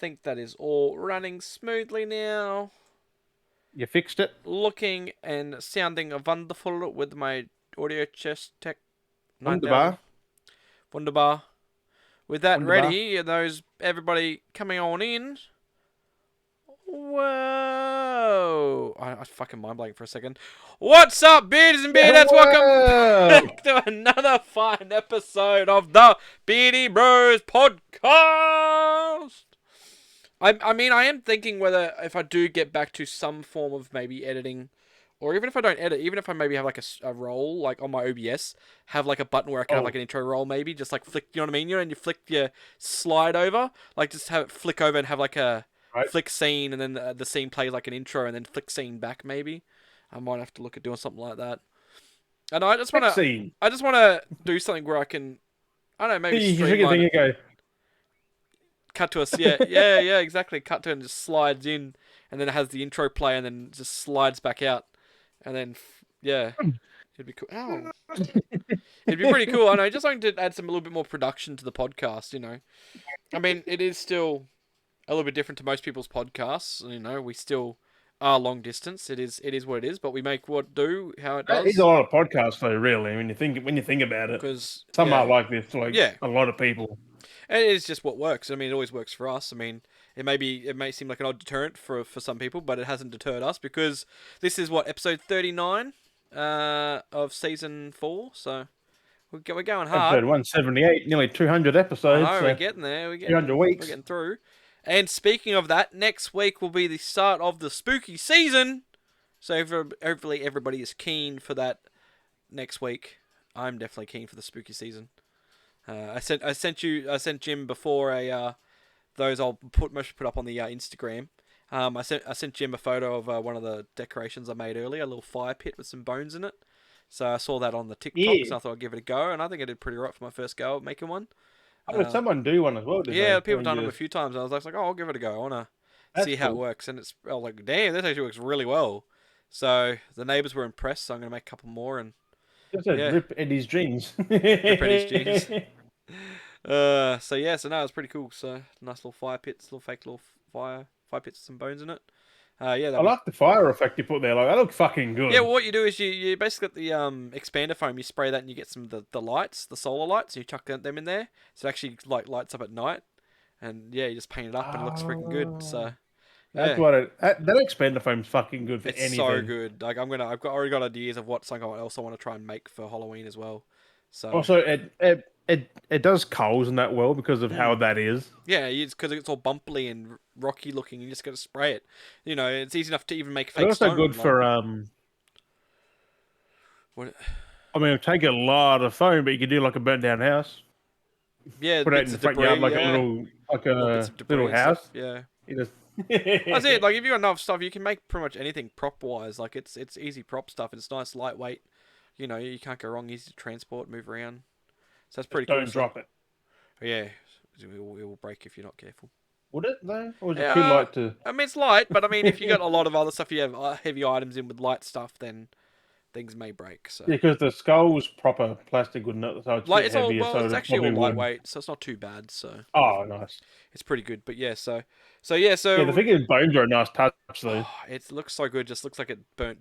think that is all running smoothly now. You fixed it? Looking and sounding wonderful with my audio chest tech 9000. Wunderbar. Wunderbar. With that Wunderbar. ready, and those everybody coming on in. Whoa! I fucking mind blank for a second. What's up, beards and beardettes? Welcome Whoa! back to another fine episode of the Beardy Bros podcast. I mean, I am thinking whether if I do get back to some form of maybe editing, or even if I don't edit, even if I maybe have like a roll, like on my OBS, have like a button where I can have like an intro roll, maybe just like flick, you know what I mean? You know, and you flick your slide over, like just have it flick over and have like a Right. flick scene, and then the scene plays like an intro, and then flick scene back. Maybe I might have to look at doing something like that. And Scene. I just wanna do something where I can, I don't know, maybe You sing a streamline thing, it. you go. Cut to us, yeah, exactly. Cut to it and just slides in, and then it has the intro play, and then just slides back out, and then yeah, it'd be cool. Ow, it'd be pretty cool. I know, just something to add some a little bit more production to the podcast. You know, I mean, it is still a little bit different to most people's podcasts. You know, we still are long distance. It is what it is, but we make what do how it That is a does. lot of podcasts, though. Really, when you think about it, Because some are like this. Like yeah, a lot of people. and it is just what works. I mean, it always works for us. I mean, it may seem like an odd deterrent for some people, but it hasn't deterred us because this is what episode 39 of season 4. So we're going hard. Episode 178, nearly 200 I episodes. know we're So getting there. 200 We're weeks. getting through. And speaking of that, next week will be the start of the spooky season. So hopefully everybody is keen for that next week. I'm definitely keen for the spooky season. I sent Jim before those I'll put up on the Instagram. I sent Jim a photo of one of the decorations I made earlier, a little fire pit with some bones in it. So I saw that on the TikToks, and Yeah. I thought I'd give it a go, and I think I did pretty right for my first go at making one. I mean, someone do one as well, did Yeah, they? people have done them a few times, and I was like, oh, I'll give it a go. I want to That's see how it cool. works, and I was like, damn, this actually works really well. So the neighbours were impressed, so I'm gonna make a couple more, and Just said yeah, rip Eddie's jeans. rip Eddie's jeans. So no, it's pretty cool. So nice little fire pits, little fake little fire pits with some bones in it. Yeah, I that'd be. like the fire effect you put there. Like that looked fucking good. Yeah, well, what you do is you basically get the expander foam, you spray that, and you get some of the lights, the solar lights, and you chuck them in there. So it actually like lights up at night, and yeah, you just paint it up, and it looks freaking good. So That's yeah, what that expander foam's fucking good for it's so anything. good. Like already got ideas of what something else I want to try and make for Halloween as well. So Also, it does coals and that well because of how that is. yeah, it's because it's all bumpy and rocky looking. You just got to spray it. You know, it's easy enough to even make It's fake also stone. good Like for what? I mean, it'll take a lot of foam, but you can do like a burnt down house. Yeah, Put it out in bits the of front yard debris. like Yeah, a little bits of little debris and house. stuff. Yeah. You just That's it. Like if you got enough stuff, you can make pretty much anything prop wise. Like it's easy prop stuff. It's nice, lightweight. You know, you can't go wrong. Easy to transport, move around. So that's pretty just cool. don't So drop it. yeah, it will break if you're not careful. Would it though, or is it too Yeah, light to? I mean it's light, but I mean if you got a lot of other stuff, you have heavy items in with light stuff, then things may break. So Yeah, because the skull's proper plastic, wouldn't it? So it's a like bit it's all heavier, well, so it's it actually all probably would. lightweight, so it's not too bad. So Oh, nice. it's pretty good. But yeah, yeah, Yeah, the so figure's bones are a nice touch though. it looks so good. Just looks like it burnt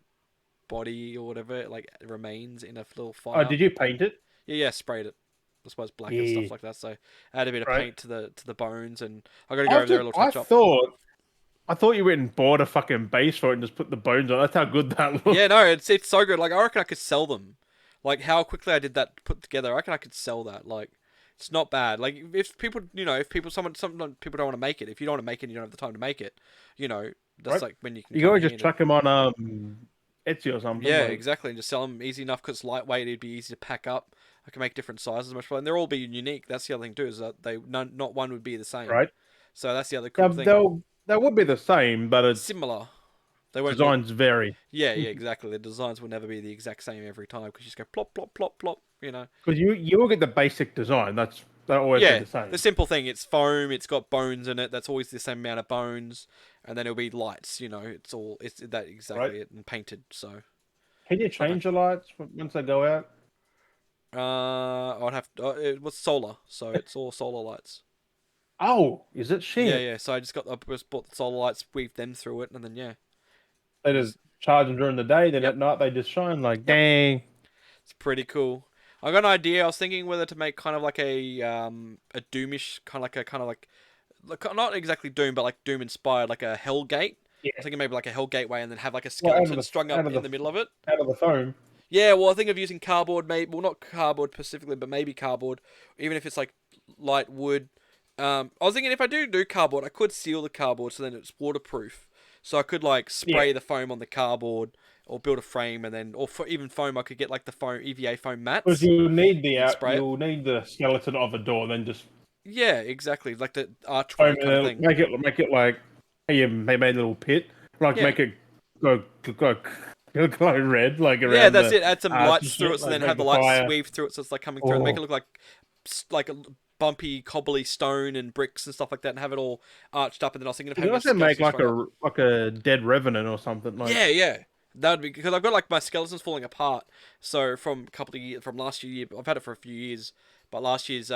body or whatever, like remains in a little Oh, fire. did you paint it? Yeah, sprayed it. I suppose black and Yeah, stuff like that. So add a bit of right. paint to the bones, and I got to go over there a little I touch up. thought you went and bought a fucking base for it and just put the bones on. That's how good that Yeah, looked. no, it's so good. Like I reckon I could sell them. Like how quickly I did that put together, I reckon I could sell that. Like it's not bad. Like if people, if people, some people don't want to make it. If you don't want to make it, and you don't have the time to make it. You know, that's Right? like when you can You can come always in just handy. chuck them on Etsy or something. Yeah, Like, exactly, and just sell them easy enough because it's lightweight. It'd be easy to pack up. I can make different sizes, much fun. And they're all be unique. That's the other thing too, is that not one would be the same. right? So that's the other Now, cool thing. they would be the same, but it's Similar. They won't look. designs vary. Yeah, yeah, exactly. The designs will never be the exact same every time because you just go plop, plop, plop, plop. You know. Because you will get the basic design. They'll always be Yeah, the same. the simple thing. It's foam. It's got bones in it. That's always the same amount of bones, and then it'll be lights. You know, it's that Right? exactly it and painted. So Can you okay. change the lights once they go out? I'd have to. It was solar, so it's all solar lights. Oh, is it Yeah, shit? yeah. So I just bought the solar lights, weaved them through it, and then yeah, They just just charge them during the day, then yep, at night they just shine. Like, yep. dang. It's pretty cool. I got an idea. I was thinking whether to make kind of like a Doomish kind of like not exactly Doom, but like Doom inspired, like a Hell Gate. I Yeah. was thinking maybe like a Hell Gateway, and then have like a Well, skeleton strung up in the middle of it. out of the foam. Yeah, well, I think of using cardboard, maybe. Well, not cardboard specifically, but maybe cardboard, even if it's like light wood. I was thinking if I do cardboard, I could seal the cardboard so then it's waterproof. So I could like Yeah. spray the foam on the cardboard or build a frame, and then or for even foam, I could get like the foam EVA foam Because mats you'll need and spray it. you'll need the skeleton of a door, then just Yeah, exactly, like the foam archway it, kind of thing. make it like hey, they made a little pit, like Yeah, make it go glow red, like yeah, around that's the it. Add some arch and lights through shit, it, so like then make have the the lights fire. weave through it, so it's like coming through, and make it Oh, look like a bumpy, cobbly stone and bricks and stuff like that, and have it all arched up. And then I was thinking of you can having a also make skeleton strung up. like a dead revenant or something. Like Yeah, yeah, that would be because I've got like my skeletons falling apart. So from a couple of years, from last year, I've had it for a few years, but last year's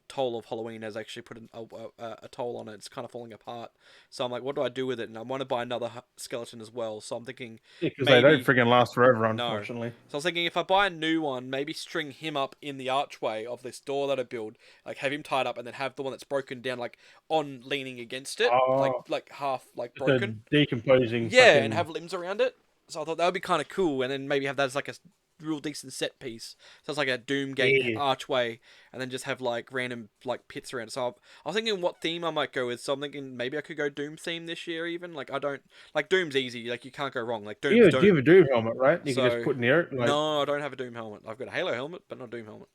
toll of Halloween has actually put a toll on it. It's kind of falling apart. So I'm like, what do I do with it? And I want to buy another skeleton as well. So I'm thinking yeah, because they don't maybe friggin' last forever, no. unfortunately. So I was thinking if I buy a new one, maybe string him up in the archway of this door that I build, like have him tied up, and then have the one that's broken down, like on leaning against it, like Oh, half like just a broken. decomposing Yeah, and fucking have limbs around it. So I thought that would be kind of cool, and then maybe have that as like a real decent set piece. So it's like a Doomgate yeah. archway, and then just have like random like pits around it. So I was thinking what theme I might go with. So I'm thinking maybe I could go Doom theme this year. Even like I don't like Doom's easy. Like you can't go wrong. Like Doom's You have a Doom. Doom helmet, right? You can just So put near it, like no, I don't have a Doom helmet. I've got a Halo helmet, but not a Doom helmet.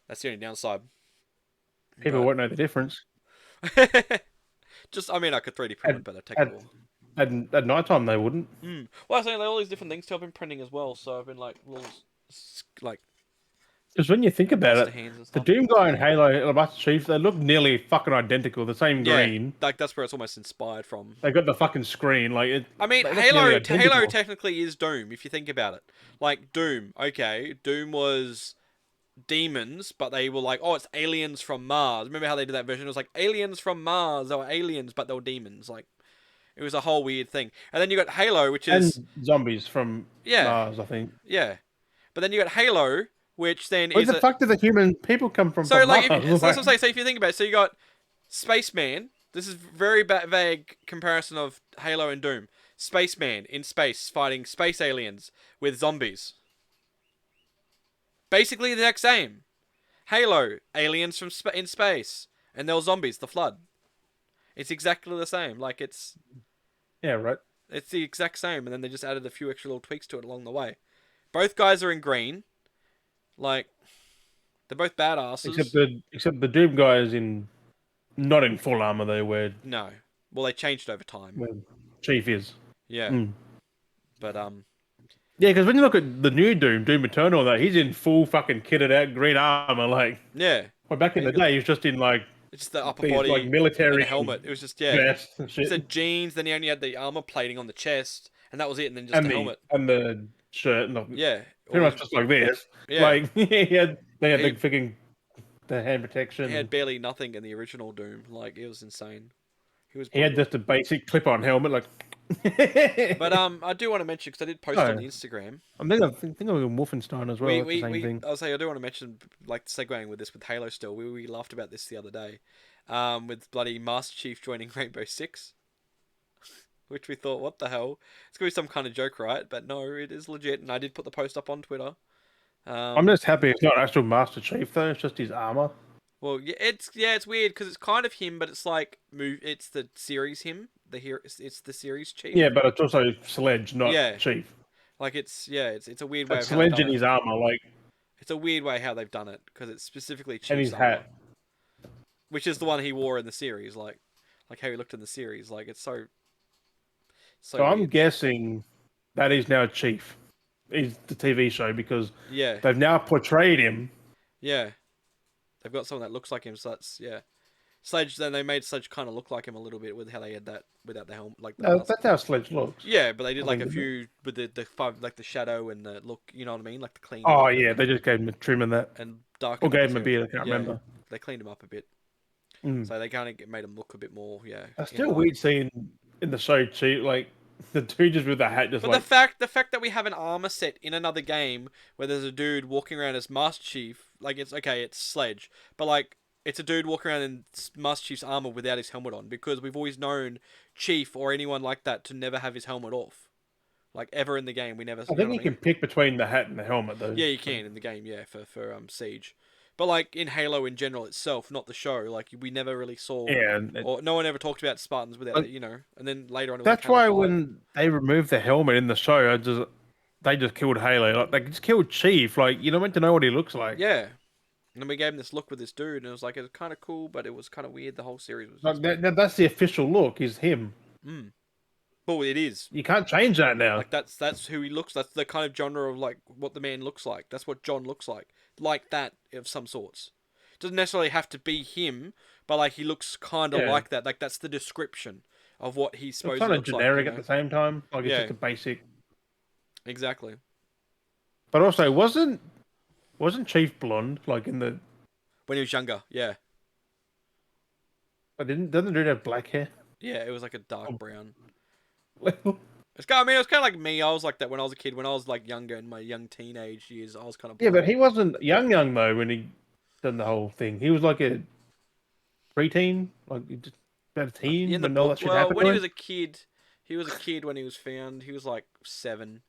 That's the only downside. people But won't know the difference. just I mean I could 3D print At it, but it'd take a at while. at night time they wouldn't. Well, I was saying like, all these different things too. I've been printing as well, so I've been like little like Because when you think about master it, hands and the stuff. Doom guy and Halo and the Master Chief, they look nearly fucking identical. The same Yeah, green. like that's where it's almost inspired from. They got the fucking screen. Like I mean, they look nearly Halo identical. technically is Doom if you think about it. Like Doom, okay, Doom was demons, but they were like, oh, it's aliens from Mars. Remember how they did that version? It was like aliens from Mars. They were aliens, but they were demons. Like it was a whole weird thing. And then you got Halo, which is And zombies from yeah, Mars, I think. yeah. But then you got Halo, which then Where is the a fuck did the human people come so from like Mars? if so that's what I'm Like, saying. So if you think about it, so you got Spaceman. This is very vague comparison of Halo and Doom. Spaceman in space fighting space aliens with zombies. Basically the exact same. Halo, aliens from in space, and there were zombies. The Flood. It's exactly the same. Like yeah, right. it's the exact same, and then they just added a few extra little tweaks to it along the way. Both guys are in green. Like they're both badasses. Except the Doom guy is in not in full armor though, No, well they changed over time. where Chief is. Yeah, Mm. but Yeah, because when you look at the new Doom, Doom Eternal, though, he's in full fucking kitted out green armor. Like, yeah. well, back in And the you got day, he was just in like it's just the upper these like body and a military helmet. It was just yeah. vests and He shit, said jeans. Then he only had the armor plating on the chest, and that was it. And then just the helmet. and the shirt, and Yeah, pretty all much just like this. yeah. Like they had the He freaking the hand he had protection. barely nothing in the original Doom. Like it was insane. He was He had brutal. just a basic clip-on helmet, like. But I do want to mention because I did post on Oh, the Instagram. I think of Wolfenstein as well. It's the same thing. I'll say I do want to mention like segueing with this with Halo still. We laughed about this the other day, with bloody Master Chief joining Rainbow Six, which we thought, what the hell? It's gonna be some kind of joke, right? But no, it is legit, and I did put the post up on Twitter. I'm just happy it's not actual Master Chief though. It's just his armor. Well, it's weird because it's kind of him, but it's like it's the series him, the here it's the series Chief. Yeah, but it's also Sledge, not Yeah, Chief. like it's a weird way It's of how they've Sledge done in it. his armor, like, It's a weird way how they've done it because it's specifically and Chief's his armor, hat. which is the one he wore in the series, like how he looked in the series. Like it's so So I'm weird. guessing that is now Chief. Is the TV show because Yeah, they've now portrayed him. yeah. They've got someone that looks like him, so that's yeah. Sledge. Then they made Sledge kind of look like him a little bit with how they had that without the helmet, like the No, mask. that's how Sledge looks. Yeah, but they did I like think, a didn't it? few with the five, like the shadow and the look. You know what I mean? Like the clean Oh look yeah, they just gave him a trim and that, and or darken him gave him a too. beard. I can't Yeah, remember. they cleaned him up a bit. Mm. So they kind of made him look a bit more, It's in still line. weird seeing in the show, Chief, like the dude just with the hat, just But the like fact that we have an armor set in another game where there's a dude walking around as Master Chief, like it's okay, it's Sledge, but like it's a dude walking around in Master Chief's armor without his helmet on because we've always known Chief or anyone like that to never have his helmet off. Like ever in the game, we never, I you know think what you I mean? can pick between the hat and the helmet though. Yeah, you So, can in the game, for Siege, but like in Halo in general itself, not the show. Like we never really saw, yeah, and or no one ever talked about Spartans without like, it, And then later on it was like that's Halo why 5. when they removed the helmet in the show, they just killed Halo. Like they just killed Chief. Like you don't meant to know what he looks like. Yeah, and then we gave him this look with this dude, and it was like it was kind of cool, but it was kind of weird. The whole series was Like just weird. that's the official look. Is him. Mm. But it is You can't change that now. like that's who he looks. That's the kind of genre of like what the man looks like. That's what John looks like that of some sorts. Doesn't necessarily have to be him, but like he looks kind of Yeah, like that. Like that's the description of what he it's supposedly kind of looks like. generic at the same time. Like it's Yeah, just a basic. exactly. But also, wasn't Chief blonde? Like in the, When he was younger, yeah, I didn't doesn't the dude have black hair? yeah, it was like a dark Oh, brown. well, It was kind of like me. I was like that when I was a kid. When I was like younger in my young teenage years, I was kind of yeah, but blonde. he wasn't young though when he done the whole thing. He was like a preteen, like he just about a teen In the when all that book, shit well, happened when to he him. was a kid, he was a kid when he was found. He was like 7,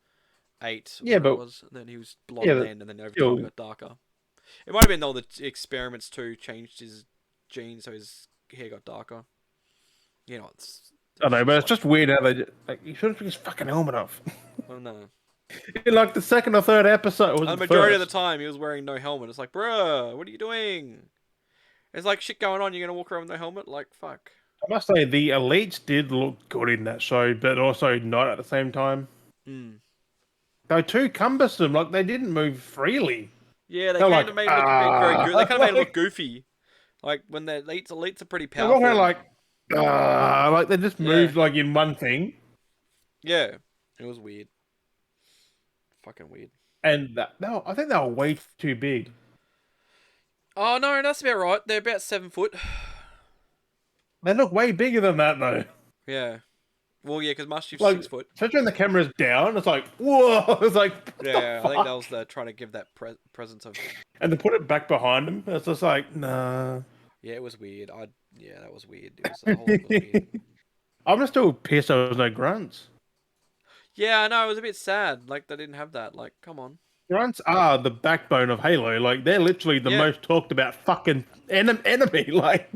8, Yeah, whatever it but was. And then he was yeah, blonde but then, and then over time he still, got darker. It might have been all the experiments too changed his genes, so his hair got darker. I It's know, but just it's like, just weird how they like he should have took his fucking helmet off. well, no. In like the second or third episode, or was And it the the majority of the first? time, he was wearing no helmet. It's like, bruh, what are you doing? There's like shit going on. You're gonna walk around with no helmet? Like, fuck. I must say the elites did look good in that show, but also not at the same time. Hmm. They were too cumbersome. Like they didn't move freely. Yeah, they They were kind like of made it look a bit very good. They kind of made it look like goofy. Like when the elites are pretty they're walking around powerful. like they just Yeah, moved like in one thing, yeah. It was weird. Fucking weird. and no, I think they were way too big. Oh no, that's about right. They're about 7 foot. They look way bigger than that though. Yeah. Well, yeah, because Master Chief's Like 6 foot. especially when the camera's down, it's like whoa. It's like what Yeah, the I think that was fuck. the trying to give that presence of. And to put it back behind him, it's just like nah. Yeah, it was weird. Yeah, that was weird. It was the whole look was weird. I'm just still pissed there was no grunts. Yeah, I know. It was a bit sad. Like they didn't have that. Like, come on. Grunts are the backbone of Halo. Like they're literally the Yeah, most talked about fucking enemy. Like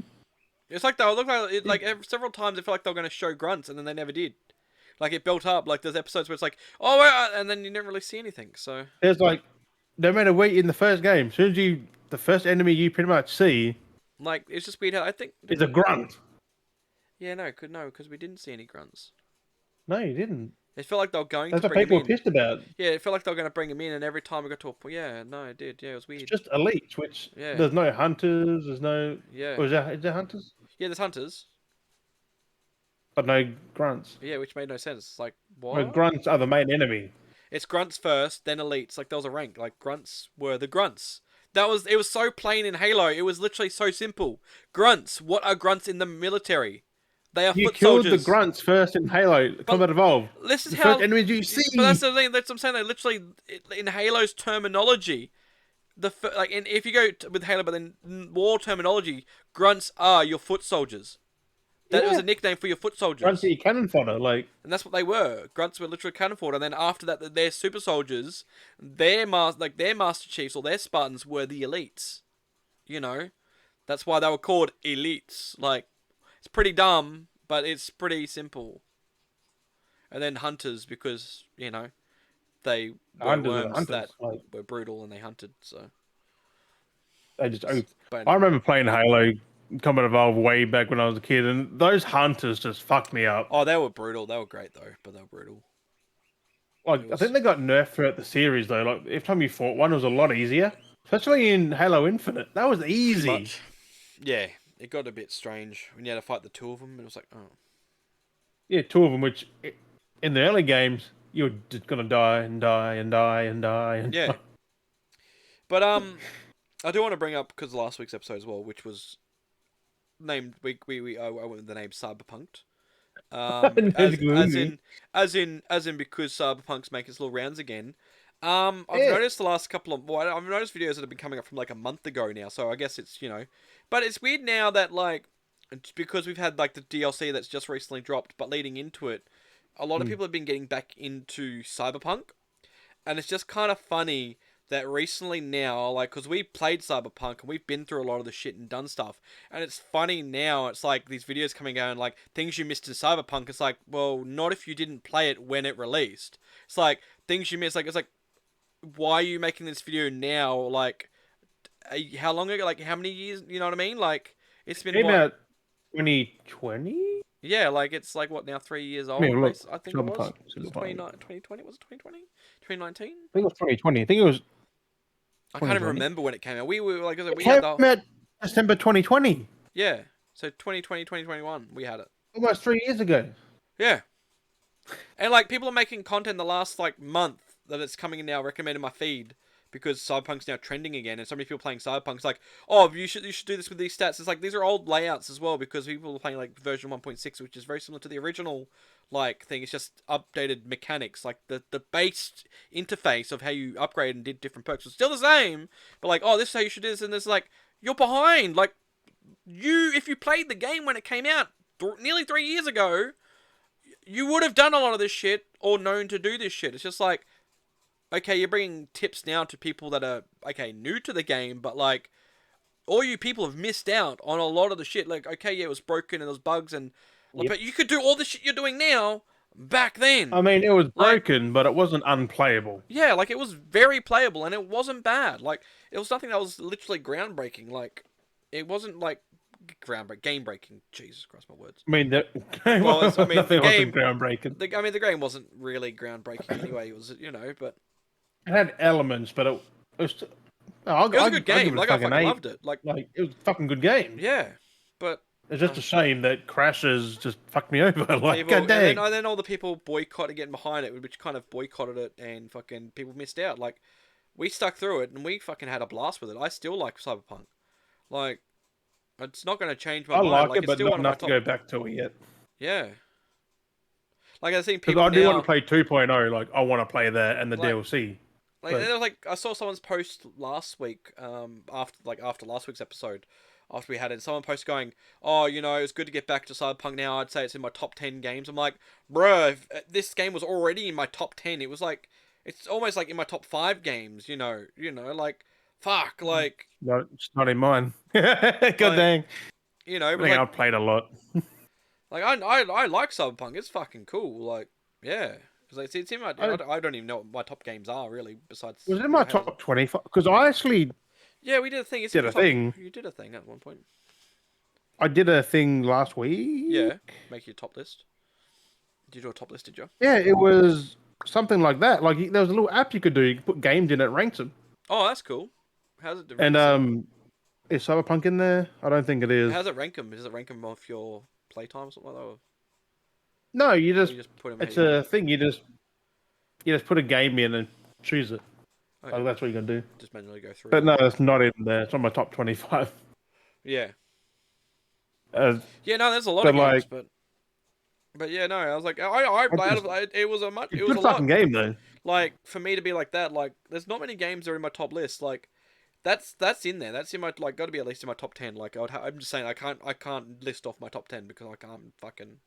it's like they look like several times. It felt like they were going to show grunts, and then they never did. Like it built up. Like there's episodes where it's like, oh, and then you never really see anything. So there's like no matter what in the first game, as soon as the first enemy you pretty much see like it's just weird how I think. is a grunt. Yeah, no, because we didn't see any grunts. No, you didn't. It felt like they were going That's to what bring him people were in. pissed about. Yeah, it felt like they were going to bring him in, and every time we got to a point, yeah, no, it did. Yeah, it was It's weird. just elites, which Yeah, there's no hunters, there's no. yeah, Or is there hunters? yeah. There's hunters. But no grunts. Yeah, which made no sense. It's like No, what? grunts are the main enemy. It's grunts first, then elites. Like there was a rank. Like grunts were the grunts. It was so plain in Halo. It was literally so simple. Grunts. What are grunts in the military? They are You foot killed the soldiers. grunts first in Halo But Combat Evolved. this is The first how. enemies you But that's see. the thing. That's what I'm saying. They literally in Halo's terminology. Like if you go with Halo, but then war terminology, grunts are your foot soldiers. That was Yeah. a nickname for your foot Grunts are soldiers. your cannon fodder. Like, And that's what they were. Grunts were literally cannon fodder, and then after that, their super soldiers, their master chiefs or their Spartans were the elites. You know, that's why they were called elites. Like, it's pretty dumb, but it's pretty simple. And then hunters because they were hunters are the worms that hunters. Like, were brutal and they hunted. So, they just. but I anyway, remember playing Halo Combat Evolved way back when I was a kid, and those hunters just fucked me up. oh, they were brutal. They were great though, but they were brutal. Like, It I think was they got nerfed throughout the series though. Like, every time you fought one, it was a lot easier. Especially in Halo Infinite, that was easy. much. Yeah, it got a bit strange when you had to fight the two of them. It was like, oh. Yeah, two of them. Which in the early games, you're just gonna die and die and die and die and Yeah. die. But I do want to bring up because last week's episode as well, which was named I went with the name Cyberpunked. That's gloomy. As in because Cyberpunk's making its little rounds again. I've Yeah. noticed the last couple of I've noticed videos that have been coming up from like a month ago now, so I guess it's but it's weird now that like it's because we've had like the DLC that's just recently dropped, but leading into it, a lot of Mm. people have been getting back into Cyberpunk, and it's just kind of funny that recently now, like, because we played Cyberpunk and we've been through a lot of the shit and done stuff, and it's funny now. It's like these videos coming out and like things you missed in Cyberpunk. It's like, well, not if you didn't play it when it released. It's like things you missed. Like, it's like, why are you making this video now? Like, how long ago? Like, how many years? You know what I mean? Like, it's been Came what? out 2020. Yeah, like it's like what now? 3 years I mean, old. look, I think it was. Cyberpunk. It was Cyberpunk. 2020. Was it 2020? 2019? I think it was 2020. I think it was I can't even 2020. remember when it came out. We were like, It we had came the out December 2020, yeah. So 2020, 2021, we had it. almost 3 years ago. Yeah. And like people are making content the last like month that it's coming in now recommended in my feed because Cyberpunk's now trending again and so many people playing Cyberpunk. It's like, oh, you should do this with these stats. It's like these are old layouts as well because people are playing like version 1.6, which is very similar to the original like thing. It's just updated mechanics. Like the base interface of how you upgrade and did different perks was still the same. But like, oh, this is how you should do this, and it's like you're behind. Like if you played the game when it came out nearly 3 years ago, you would have done a lot of this shit or known to do this shit. It's just like, okay, you're bringing tips now to people that are, okay, new to the game, but like, all you people have missed out on a lot of the shit. Like, okay, yeah, it was broken and there was bugs and, Yep. but you could do all the shit you're doing now back then. I mean, it was Like, broken, but it wasn't unplayable. yeah, like it was very playable and it wasn't bad. Like, it was nothing that was literally groundbreaking. Like, it wasn't like game breaking. Jesus Christ, my words. I mean, Well, I mean, the nothing wasn't game groundbreaking. the game wasn't really groundbreaking anyway. It was, but It had elements, but it was. No, it was a good I'll give game. it a Like I fucking fucking eight. loved it. Like Like it was a fucking good game. yeah, but It's just a shame that crashes just fucked me over. Like, people god dang. and then all the people boycotted getting behind it, which kind of boycotted it, and fucking people missed out. Like we stuck through it and we fucking had a blast with it. I still like Cyberpunk. Like it's not going to change my I mind. like Like it, it's but still not one of my enough to top. go back to it yet. Yeah. Like I've seen Because people I do want to now. play 2.0. Like, I want to play that and the Like DLC. Like But there was like I saw someone's post last week, after last week's episode, after we had it, someone posted going, "Oh, it's good to get back to Cyberpunk now. I'd say it's in my top 10 games." I'm like, bruh, if this game was already in my top 10. It was like it's almost like in my top 5 games. Like fuck, no, it's not in mine. God like dang. it I was think like I've played a lot. I like Cyberpunk. It's fucking cool. Like yeah, because it's in my I, I don't even know what my top games are really besides was it in my Halo. top 25? Because I actually Yeah, we did a thing. It's in did your a top. thing. You did a thing at one point. I did a thing last week. Yeah, make your top list. Did you do a top list? Did you? Yeah, it was something like that. Like there was a little app you could do. You could put games in it, ranks them. Oh, that's cool. How's it And rank them? is Cyberpunk in there? I don't think it is. How's it rank them? Does it rank them off your playtime or something like that? No, you Or just you just put them? it's a thing. You just put a game in and choose it. Okay. Like that's what you're gonna do. Just manually go through. But no, it's not in there. It's on my top 25. Yeah. Uh, Yeah. No, there's a lot but of games, like, but yeah, no. I was like, it was a much. it's It a was good a lot. fucking game though. Like for me to be like that, like there's not many games that are in my top list. Like that's in there. That's in my like got to be at least in my top 10. Like I'm just saying I can't list off my top 10 because I can't fucking.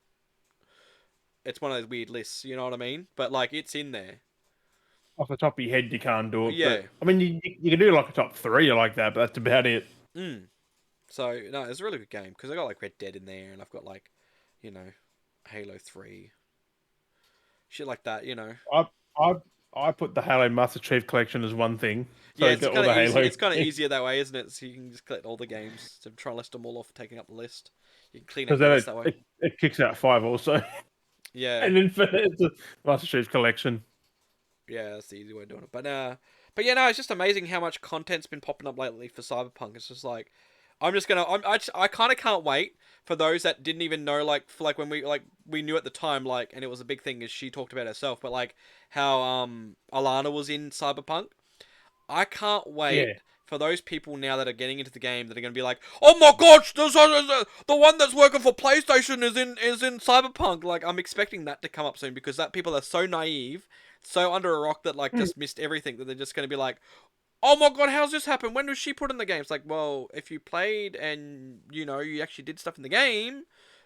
It's one of those weird lists, you know what I mean? But like it's in there. Off the top of your head, you can't do it. Yeah. But I mean, you can do like a top 3 or like that, but that's about it. Mm. So no, it's a really good game because I got like Red Dead in there, and I've got like, Halo 3, shit like that. I I I put the Halo Master Chief Collection as one thing. So Yeah, it's it's got all kind the of easy. Halo. It's kind of easier that way, isn't it? So you can just collect all the games to try and list them all off, taking up the list. You can clean up Because the then list that way. it kicks out 5 also. Yeah, And Infinite, it's a Master Chief Collection. yeah, that's the easy way of doing it. But yeah, no, it's just amazing how much content's been popping up lately for Cyberpunk. It's just like, I kind of can't wait for those that didn't even know, like, for like when we knew at the time, like, and it was a big thing as she talked about herself, but like how Alana was in Cyberpunk. I can't wait Yeah. for those people now that are getting into the game that are going to be like, oh my gosh, the one that's working for PlayStation is in Cyberpunk. Like, I'm expecting that to come up soon because that people are so naive, so under a rock that like Hmm. just missed everything that they're just going to be like, oh my god, how's this happen? When was she put in the game? It's like, well, if you played and you actually did stuff in the game,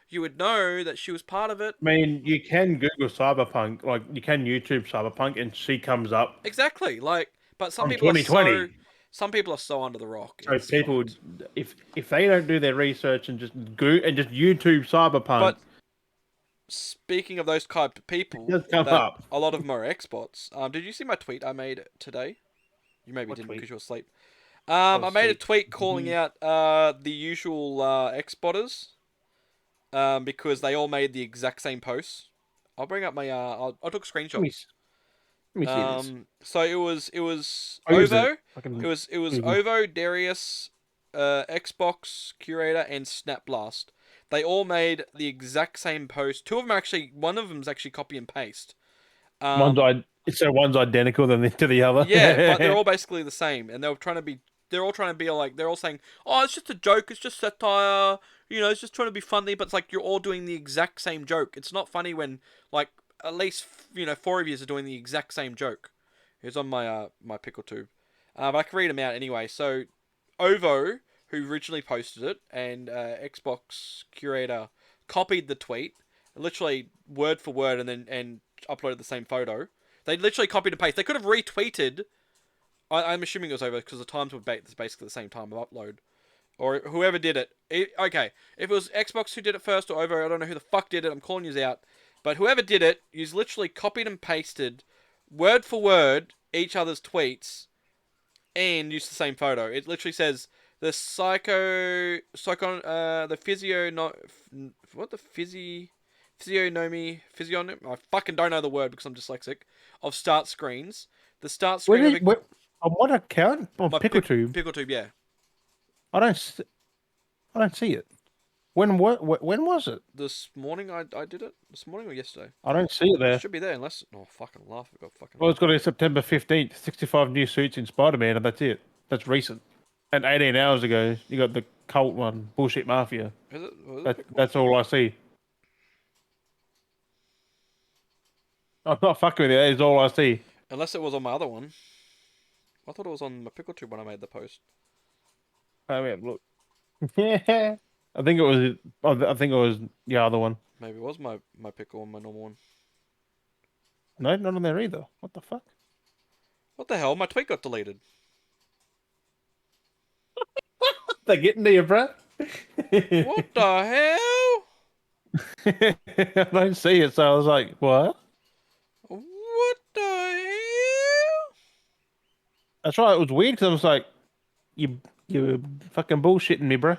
you would know that she was part of it. I mean, you can Google Cyberpunk, like you can YouTube Cyberpunk, and she comes up Exactly. Like, but from 2020. some people are so under the rock. So It's people, fucked. if they don't do their research and just go and just YouTube Cyberpunk, But speaking of those type of it people, does come that up. a lot of them are Xbots. Did you see my tweet I made today? You maybe What didn't tweet? because you were asleep. I I was made a asleep. tweet calling out the usual Xbotters because they all made the exact same posts. I'll bring up my I took Let me screenshots. let me see this. So it was I'll use it. Ovo, I can it was Google. Ovo, Darius, Xbox Curator, and Snap Blast. They all made the exact same post. One of them's actually copy and paste. One's Um, one's identical than to the other. yeah, but they're all basically the same, and they're all trying to be like, they're all saying, oh, it's just a joke, it's just satire, it's just trying to be funny, but it's like you're all doing the exact same joke. It's not funny when like at least four of you are doing the exact same joke. It's on my pickle tube, but I can read them out anyway. So Ovo, who originally posted it, and Xbox Curator copied the tweet, literally word for word, and uploaded the same photo. They literally copied and pasted. They could have retweeted. I'm assuming it was over because the times were basically the same time of upload, or whoever did it. Okay, if it was Xbox who did it first or Ovo, I don't know who the fuck did it. I'm calling you out, but whoever did it, you literally copied and pasted, word for word, each other's tweets, and used the same photo. It literally says the the physio, not what the physiognomy. I fucking don't know the word because I'm dyslexic. Of start screens. The start Where screen of did what on what account on my PickleTube? pickle tube. Yeah, I don't s- I don't see it. When was it? this morning I did it. This morning or yesterday. I don't see it It there. should be there unless fucking laugh. I got fucking. Well, it's got a September 15th, 65 new suits in Spider-Man, and that's it. That's recent. And 18 hours ago, you got the cult one, Bullshit Mafia. Was it That pickle? that's all I see. I'm not fucking with you. That is all I see. Unless it was on my other one. I thought it was on my pickle tube when I made the post. I mean, look. Yeah. I think it was. I think it was the other one. Maybe it was my pickle on my normal one. No, not on there either. What the fuck? What the hell? My tweet got deleted. They're getting to you, bro. What the hell? I don't see it, so I was like, "What?" What the hell? That's right. It was weird because I was like, "You fucking bullshitting me, bro."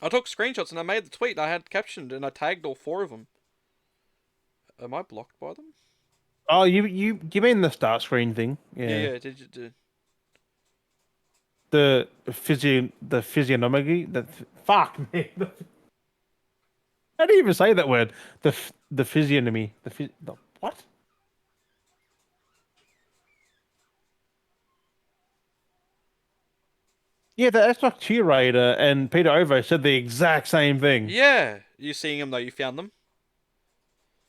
I took screenshots and I made the tweet. I had captioned and I tagged all four of them. Am I blocked by them? Oh, you mean the start screen thing? Yeah, Yeah. yeah. Did you do? The physiognomy. Fuck me. How do you even say that word? The physiognomy. The what? Yeah, the Xbox curator and Peter Ovo said the exact same thing. Yeah. You seeing them though? You found them?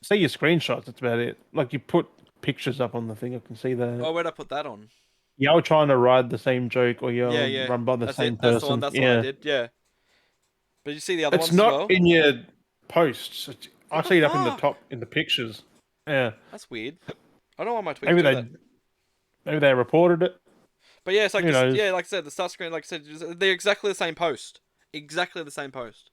See your screenshots. That's about it. Like you put pictures up on the thing. I can see that. Oh, where'd I put that on? You're trying to ride the same joke, or Yeah, you're yeah. run by the That's same it. That's the one. person. That's the one I Yeah, did. Yeah. But you see the other it's ones as not well? in your posts. I What the see it up in the fuck? top in the pictures. Yeah, That's weird. I don't know why my tweets maybe do they that. maybe they reported it. But yeah, it's like Who this. knows? Yeah, like I said, the start screen. Like I said, they're exactly the same post. Exactly the same post.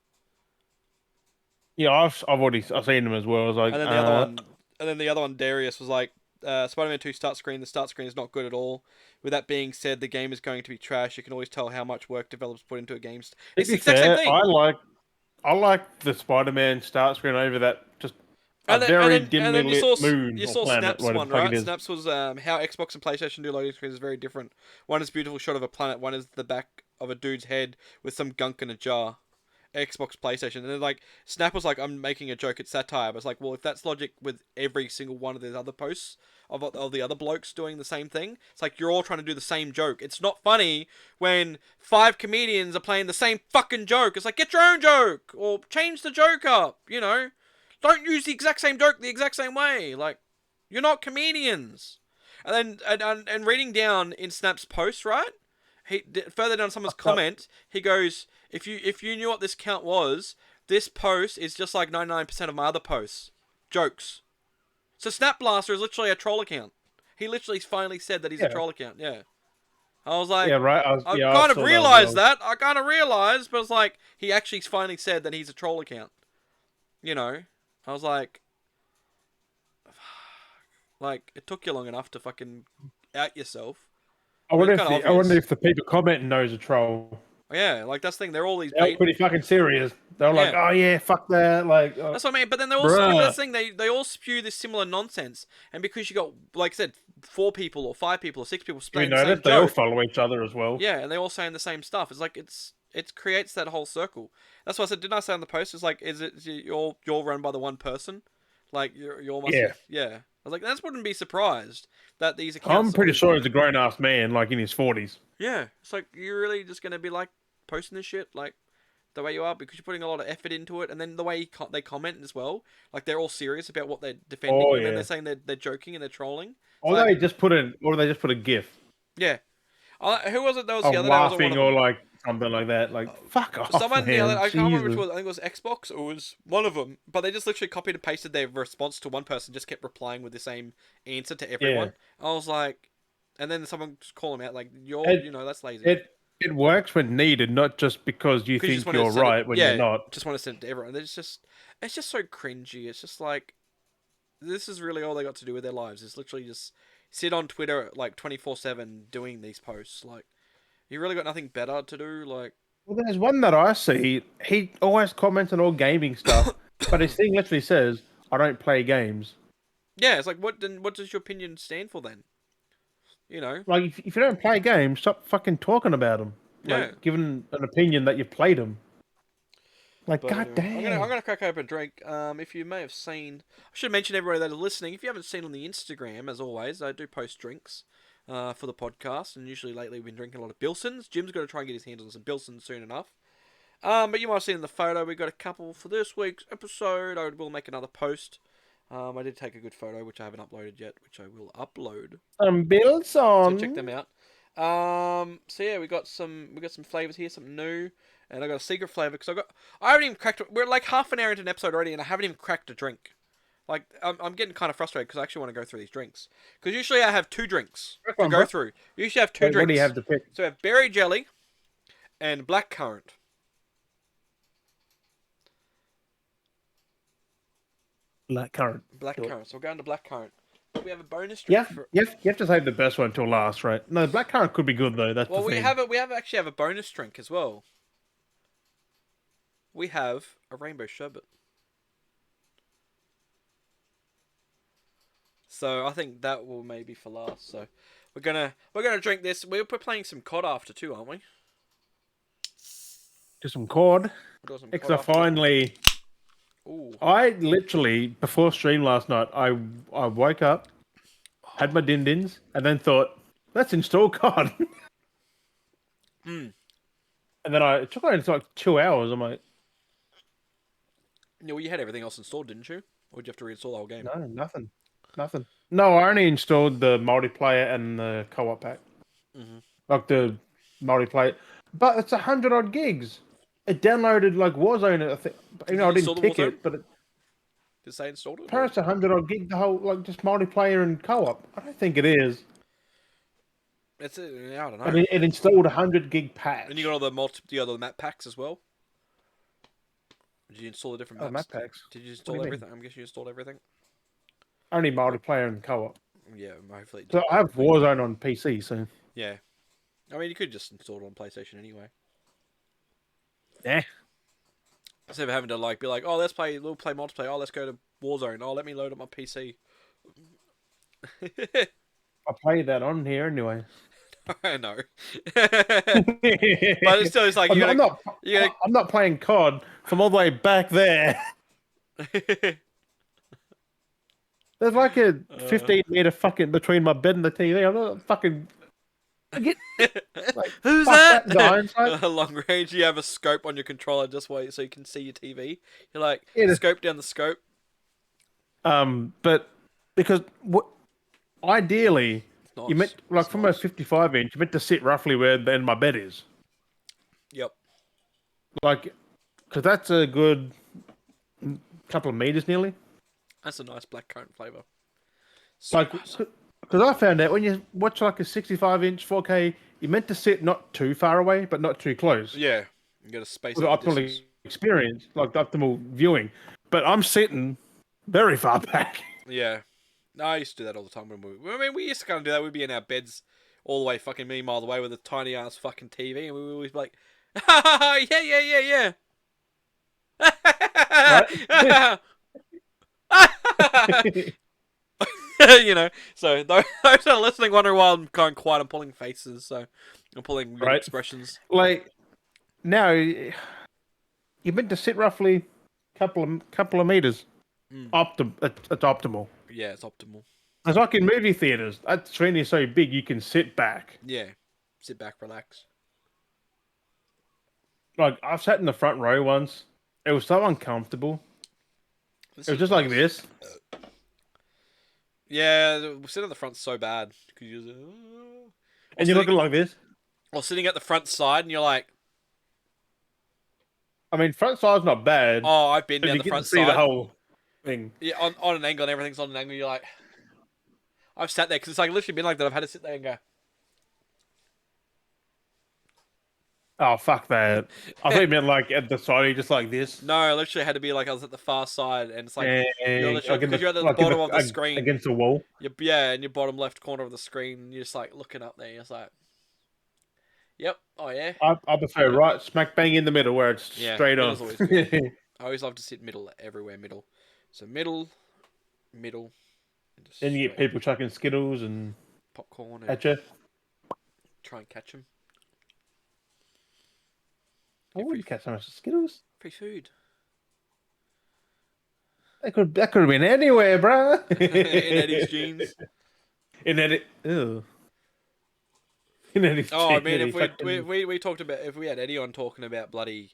Yeah, I've seen them as well. I was like, And then the other one, Darius was like, Spider-Man 2 start screen. The start screen is not good at all. With that being said, the game is going to be trash. You can always tell how much work developers put into a game. to It's the be exact same fair, thing. I like the Spider-Man start screen over that just a And then, and very then, and dimly then lit moon you or saw planet, Snaps whatever one, the fuck it right? is. Snaps was how Xbox and PlayStation do loading screens is very different. One is a beautiful shot of a planet. One is the back of a dude's head with some gunk in a jar. Xbox, PlayStation, and then like Snap was like, "I'm making a joke at satire," but it's like, well, if that's logic with every single one of the other posts of the other blokes doing the same thing, it's like you're all trying to do the same joke. It's not funny when 5 comedians are playing the same fucking joke. It's like, get your own joke or change the joke up. You know, don't use the exact same joke the exact same way. Like, you're not comedians. And then and reading down in Snap's post, right? Further down someone's comment, he goes, if you knew what this count was, this post is just like 99% of my other posts, jokes. So Snap Blaster is literally a troll account. He literally finally said that he's a Yeah. troll account. Yeah, I was like, Yeah, right. I I kind of saw that as realized well. that. I kind of realized, but it's like he actually finally said that he's a troll account. You know, I was like it took you long enough to fucking out yourself. I I mean, wonder it's if kind of I wonder obvious. if the people commenting knows a troll. Yeah, like that's the thing. They're all these They were bait. pretty fucking serious. They were like, Yeah, "Oh yeah, fuck that!" Like, that's what I mean. But then they all spew. But bruh. that's the thing. They all spew this similar nonsense. And because you got, like I said, 4 people or 5 people or 6 people Have you saying the same noticed they all joke. follow each other as well? Yeah, and they all saying the same stuff. It's like it creates that whole circle. That's why I said, didn't I say on the post? It's like, is you're run by the one person? Like you're must be, Yeah. yeah. I was like, that wouldn't be surprised that these I'm accounts pretty always sure do he's a that. grown ass man, like in his 40s. Yeah, it's like you're really just gonna be like posting this shit like the way you are because you're putting a lot of effort into it, and then the way they comment as well, like they're all serious about what they're defending, Oh and then they're yeah. saying they're joking and they're trolling. It's Or like, they just put a GIF yeah, who was it that was the of other day? Was it one laughing of or them? like something like that. Like, fuck off, Someone the other, man. I can't remember which Jesus. one. I think it was Xbox or it was one of them. But they just literally copied and pasted their response to one person, just kept replying with the same answer to Yeah. everyone. I was like, and then someone just call them out like, It that's lazy. it it works when needed, not just because you Because you just think want to you're send it, right when you're yeah, not. just want to send it to everyone. It's just so cringy. It's just like, this is really all they got to do with their lives. Is literally just sit on Twitter like 24/7 doing these posts. Like, you really got nothing better to do. Like, Well, there's one that I see. He always comments on all gaming stuff, but his thing literally says, "I don't play games." yeah, it's like, what does your opinion stand for then? You know, Like, if you don't play games, stop fucking talking about them. yeah. Like, giving an opinion that you played them. Like, But anyway, I'm goddamn. gonna crack open a drink. If you may have seen, I should mention everybody that is listening. If you haven't seen on the Instagram, as always, I do post drinks, for the podcast, and usually lately we've been drinking a lot of Bilsons. Jim's got to try and get his hands on some Bilsons soon enough. But you might have seen in the photo we got a couple for this week's episode. I will make another post. I did take a good photo, which I haven't uploaded yet, which I will upload. Some bills So check them on. out. So yeah, we got some flavors here, some new, and I got a secret flavor because I haven't even cracked. We're like half an hour into an episode already, and I haven't even cracked a drink. Like I'm getting kind of frustrated because I actually want to go through these drinks. Because usually I have 2 drinks Crack to on, go bro. through. Usually I have two Wait, what do you drinks. have to pick? So I have berry jelly and blackcurrant. Black currant. Do it. Blackcurrant. So we'll go into blackcurrant. We have a bonus drink Yeah, for. you have to save the best one till last, right? No, black currant could be good though. That's the Well, thing. we have actually have a bonus drink as well. We have a rainbow sherbet. So I think that will maybe for last. So we're gonna drink this. We're playing some COD after too, aren't we? Just some cord. We'll do some Because COD I after. finally, Ooh. I literally before stream last night, I woke up, had my din-dins, and then thought, let's install COD. Hmm. And then it took only like 2 hours. I'm like, Yeah, well, you had everything else installed, didn't you? Or did you have to reinstall the whole game? no, nothing. No, I only installed the multiplayer and the co-op pack, Mm-hmm. like the multiplayer. But it's 100 odd gigs. It downloaded like Warzone. I think, Did I you install didn't the tick Warzone? it, but Did it say installed it? Or... apparently it's 100 odd gig. The whole like just multiplayer and co-op. I don't think it is. It's I don't And know. it installed 100 gig patch. And you got all the other map packs as well. Did you install the different Oh, maps? map packs. Did you What do install you mean? everything? I'm guessing you installed everything. Only multiplayer and co-op. Yeah, hopefully it So did. I have Warzone on PC. So Yeah. I mean, you could just install it on PlayStation anyway. yeah, Instead of having to be like, oh, we'll play multiplayer. Oh, let's go to Warzone. Oh, let me load up my PC. I play that on here anyway. I know. But it's still, it's like I'm not. you I'm not playing COD from all the way back there. gotta. There's like a uh, 15-meter fucking between my bed and the TV. I'm not fucking get like Who's fuck that? that in hindsight. Long range, you have a scope on your controller just so you can see your TV. You're like, Yeah. scope down the scope. But because what ideally It's you meant nice. like It's from a nice. 55 inch, you meant to sit roughly where then my bed is. Yep. Like, because that's a good couple of meters nearly. That's a nice blackcurrant flavour. So Like, nice. because I found out when you watch like a 65-inch 4K, you're meant to sit not too far away, but not too close Yeah. You gotta space for the out the optimal distance. experience, like the optimal viewing. But I'm sitting very far back. Yeah. No, I used to do that all the time when I mean, we used to kind of do that. We'd be in our beds all the way fucking many miles away with a tiny ass fucking TV, and we would always be like, yeah, yeah, Right? yeah, yeah. You know, so those are listening wondering why I'm going quiet. I'm pulling faces, so I'm pulling weird Right? expressions. Like, now you're meant to sit roughly couple of meters. Mm. It's optimal. Yeah, it's optimal. It's like in movie theaters. That screen is so big you can sit back. Yeah, sit back, relax. Like I've sat in the front row once. It was so uncomfortable. This It was was just like nice. this. Yeah, sitting at the front so bad because you just, or And you're sitting looking like this. or sitting at the front side, and you're like, I mean, front side's not bad, oh, I've been but down you the get to front see the side. whole thing. Yeah, on an angle, and everything's on an angle. You're like, I've sat there because it's like literally been like that. I've had to sit there and go. Oh, fuck that. I thought you meant like at the side, you just like this. No, I literally had to be like I was at the far side, and it's like you're And literally like in because the you're at the like in bottom of the the screen. against the wall. Yeah, in your bottom left corner of the screen, and you're just like looking up there. You're just like, yep, oh yeah, I prefer yep, right smack bang in the middle where it's yeah. straight on. Middle's always good. I always love to sit middle everywhere, middle. So middle, and just Then you get straight people chucking Skittles and popcorn and at you. try and catch them. I Get wouldn't catch so much Skittles. free food That could have been anywhere, bro. in Eddie's jeans. In Eddie, ew. In Eddie's Oh, I jeans, mean, Eddie if fucking. we talked about if we had Eddie on talking about bloody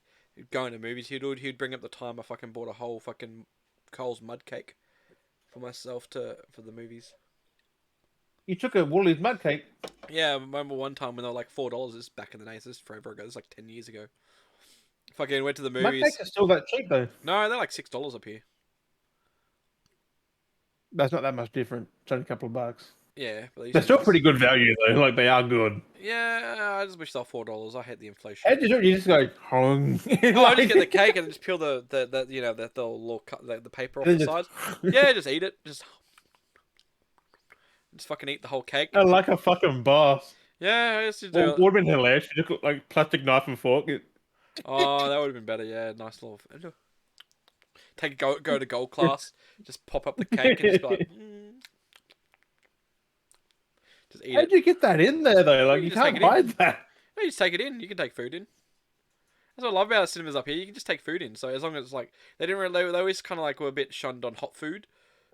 going to movies, he'd bring up the time I fucking bought a whole fucking Coles mud cake for myself for the movies. You took a Woolies mud cake. Yeah, I remember one time when they were like $4. This is back in the days. This is forever ago. This is like 10 years ago. Fucking went to the Mud movies. cakes are still that cheap though. No, they're like $6 up here. That's not that much different. It's only a couple of bucks. Yeah, but They're still pretty good value though. Like they are good. Yeah, I just wish they were $4. I hate the inflation. How did you just go hung? Oh, I just get the cake and just peel the you know the little the paper off the Just, sides. Yeah, just eat it. Just fucking eat the whole cake. like a fucking boss. Yeah, I used to Well, do it. would have been hilarious. You took like plastic knife and fork. Oh, that would have been better. Yeah, nice little. Take go to gold class. Just pop up the cake and just be like, just eat How'd it. you get that in there though? Well, Like you you just take can't it in. hide that. No, you just take it in. You can take food in. That's what I love about the cinemas up here. You can just take food in. So as long as like they didn't really, they always kind of like were a bit shunned on hot food,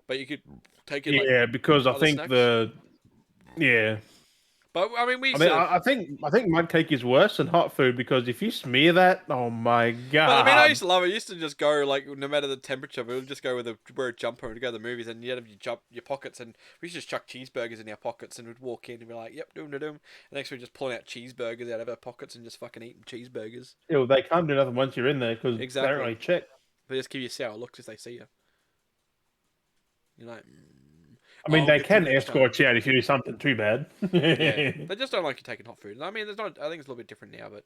but you could take in like Yeah, because I other think snacks. yeah. But I mean, we I used mean, to. I think mud cake is worse than hot food because if you smear that, oh my But I mean, I used god. to love it. I used to just go like no matter the temperature, we would just go with wear a jumper and go to the movies, and you had your pockets, and we used to just chuck cheeseburgers in our pockets, and we'd walk in and be like, "Yep, doom da doom." And next we're just pulling out cheeseburgers out of our pockets and just fucking eating cheeseburgers. Ew, they can't do nothing once you're in there because they don't Exactly. really check. They just give you sour looks if they see you. You're like, I mean, I'll they get to it can next time. escort you out if you do something too bad. Yeah, they just don't like you taking hot food. I mean, there's not. I think it's a little bit different now, but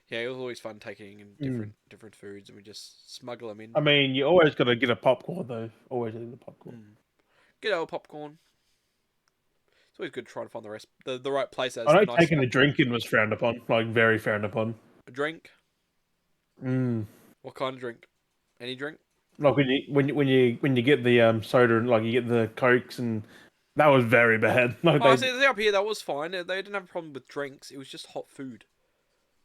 yeah, it was always fun taking in Mm. different foods, and we just smuggle them in. I mean, you always got to get a popcorn though. Always get a popcorn. Get our popcorn. It's always good to try to find the right place that I has know nice taking a drink in was frowned upon, like very frowned upon. a drink. Mm. What kind of drink? Any drink? Like when you get the soda and like you get the cokes and That was very bad. Like Oh, they. see, up here that was fine. They didn't have a problem with drinks. It was just hot food.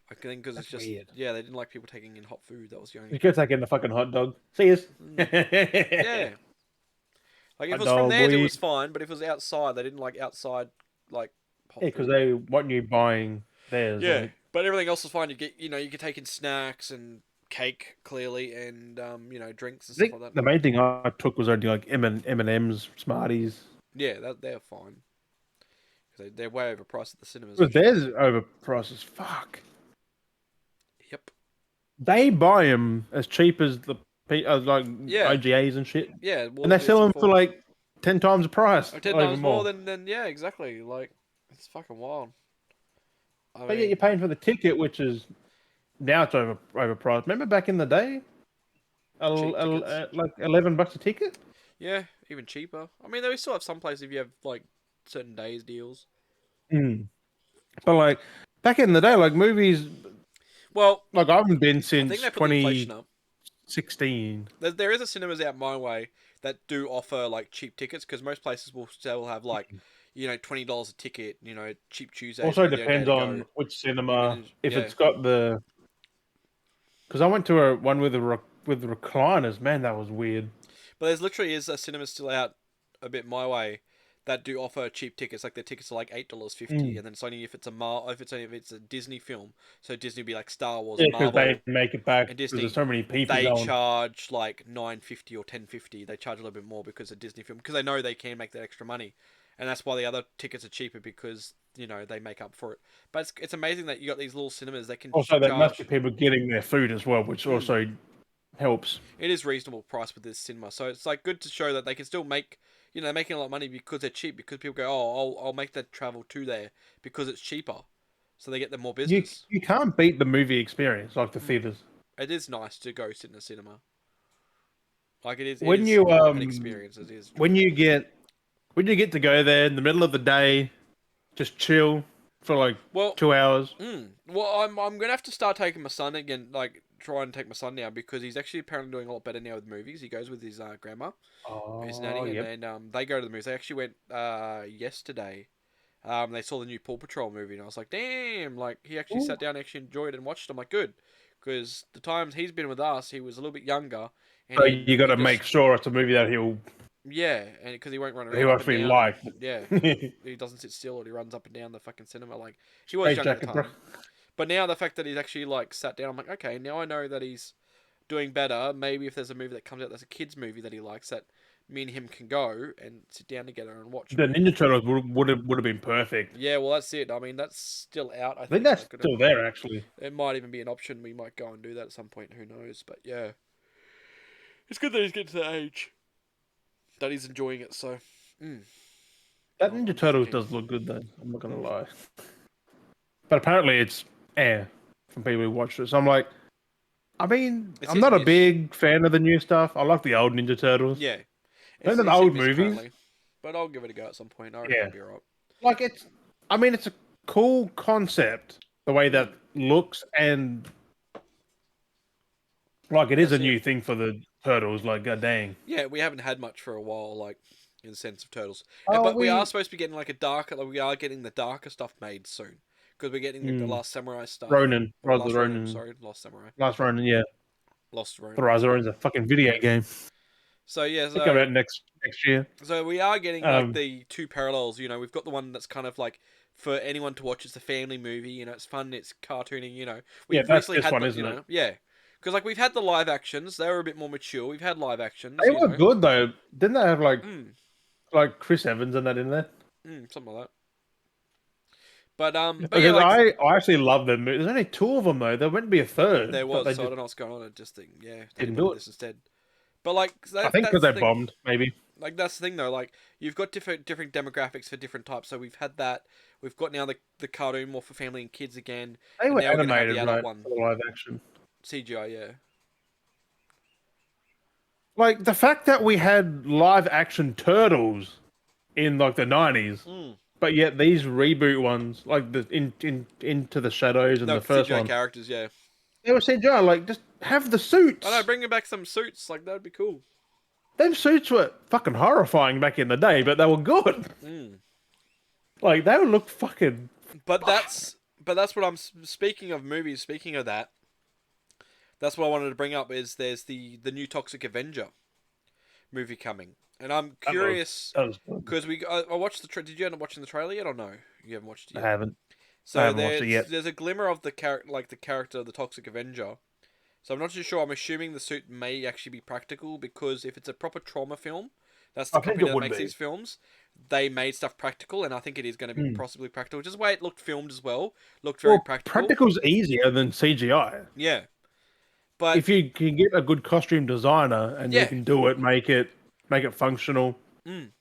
I think because it's That's just weird. yeah, they didn't like people taking in hot food. That was the only You could thing. take in the fucking hot dog. See us. Mm. Yeah, like if it Hot was from dog, theirs, it boy. was fine. But if it was outside, they didn't like outside like hot Yeah, because food. they want you buying theirs. Yeah, Like, but everything else was fine. You get you could take in snacks and cake clearly and drinks and I stuff think like that. the main thing I took was only like M&M's, Smarties. Yeah, they're fine because they're way overpriced at the cinemas for But sure. theirs overpriced as fuck. Yep. They buy them as cheap as the like Yeah. OGAs and shit, Yeah. and Well, they it's sell them for for like 10 times the price, 10 times or more more. than yeah, exactly. Like it's fucking wild. I But yet mean, you're paying for the ticket, which is now it's overpriced. Remember back in the day, cheap tickets. like $11 a ticket. Yeah, even cheaper. I mean, they still have some places if you have like certain days deals. Mm. But like back in the day, like movies, Well, like I haven't been I think since they put the inflation up. 2016. There is a cinemas out my way that do offer like cheap tickets because most places will still have like, $20 a ticket. Cheap Tuesdays will Also be the only day depends to on go. which Even cinema. If yeah, it's got the, because I went to a one with with recliners. Man, that was weird. but there's literally is a cinema still out a bit my way that do offer cheap tickets. Like the tickets are like $8.50, Mm. and then it's only if it's a if it's a Disney film. So Disney would be like Star Wars Yeah, or because they Marvel, make it back and because there's Disney so many people they going. charge like $9.50 or $10.50. They charge a little bit more because of Disney film because they know they can make that extra money, and that's why the other tickets are cheaper because they make up for it. But it's amazing that you got these little cinemas that can Also, there must be charge. people getting their food as well, which Mm, also helps. it is reasonable price with this cinema, so it's like good to show that they can still make. They're making a lot of money because they're cheap. Because people go, oh, I'll make that travel to there because it's cheaper, so they get them more You business. you can't beat the movie experience like the Mm. theaters. It is nice to go sit in a cinema. Like it When is you an experience. It is when truly. you get when you get to go there in the middle of the day, just chill for like Well, 2 hours. I'm gonna have to start taking my son again, like try and take my son now because he's actually apparently doing a lot better now with movies. He goes with his grandma, his Oh, nanny, and yep. then they go to the movies. They actually went yesterday. They saw the new Paw Patrol movie, and I was like, damn! Like he actually Ooh. sat down, and actually enjoyed it, and watched. It. I'm like, good, because the times he's been with us, he was a little bit younger, and So you got he to make just sure it's a movie that yeah, and because he won't run around he'll up and actually down, and like. yeah, he doesn't sit still, or he runs up and down the fucking cinema like he was Straight younger at the jacket, bro. time. But now the fact that he's actually like sat down, I'm like, okay, now I know that he's doing better. Maybe if there's a movie that comes out that's a kids movie that he likes, that me and him can go and sit down together and watch. The Ninja Turtles would have been perfect. Yeah, well that's it. I mean that's still out. I I think think I that's could. still there actually. It might even be an option. We might go and do that at some point. Who knows? But yeah, it's good that he's getting to the age that he's enjoying it. So, mm, That Ninja I'm definitely Turtles keen. does look good though. I'm not gonna Mm. lie. But apparently it's air from people who watched it. So I'm like, I mean, It's I'm hit not and a miss. big fan of the new stuff. I like the old Ninja Turtles. Yeah, Remember the it's hit and old miss movies? currently, but I'll give it a go at some point. I reckon Yeah. it'll be alright. Like it's, I mean, it's a cool concept. The way that Mm. looks and like it is a That's it. new thing for the turtles. Like, god dang. Yeah, we haven't had much for a while, like in the sense of turtles. Oh, But we are we supposed to be getting like a darker. Like, we are getting the darker stuff made soon because we're getting like the mm, Last Samurai stuff Ronin, or Rise of the Last Ronin. Ronin, Sorry, Last Samurai, Last Ronin. Yeah, Lost the Ronin. Rise of Sorry. Ronin's a fucking video game. So yeah, It'll come out next year. we are getting like Um, the two parallels. We've got the one that's kind of like for anyone to watch. It's a family movie. It's fun. It's cartooning. yeah, We've that's recently this had one, the isn't it? yeah, because like we've had the live actions. They were a bit more mature. We've had live actions. They were good though. Didn't they have Mm, like Chris Evans and that in there? something like that. But yeah, Because like I actually love them. There's only two of them though. There wouldn't be a third, there but was. they So I just don't know what's going on. I just think yeah, they didn't went do with it. this instead. But like I think because that's they the thing. bombed, maybe. Like that's the thing though. Like you've got different demographics for different types. So we've had that. We've got now the cartoon more for family and kids again, They and were now we're gonna have the animated, adult right, one. for the live action. CGI, yeah. Like the fact that we had live action turtles in like the 90s, Mm. but yet these reboot ones, like the Into the Shadows and No the first CGI one, characters, yeah. they were CGI. Like just have the I know, suits. bringing back some suits, like that would be cool. them suits were fucking horrifying back in the day, but they were good. Mm. Like they would look fucking. But that's what I'm speaking of movies. Speaking of that, that's what I wanted to bring up. Is there's the new Toxic Avenger movie coming, and I'm That was, curious that was good. because I watched the. Did you end up watching the trailer yet or no? You haven't watched it I yet. haven't. I So haven't watched it yet. there's a glimmer of the character, like the character of the Toxic Avenger. So I'm not too sure. I'm assuming the suit may actually be practical because if it's a proper trauma film, that's the I think company it that would makes be. these films. They made stuff practical, and I think it is going to be Hmm. possibly practical. Just the way it looked filmed as well looked very Well, practical. practical's easier than CGI. Yeah, but If you can get a good costume designer and you yeah, can do it, make it functional. mm,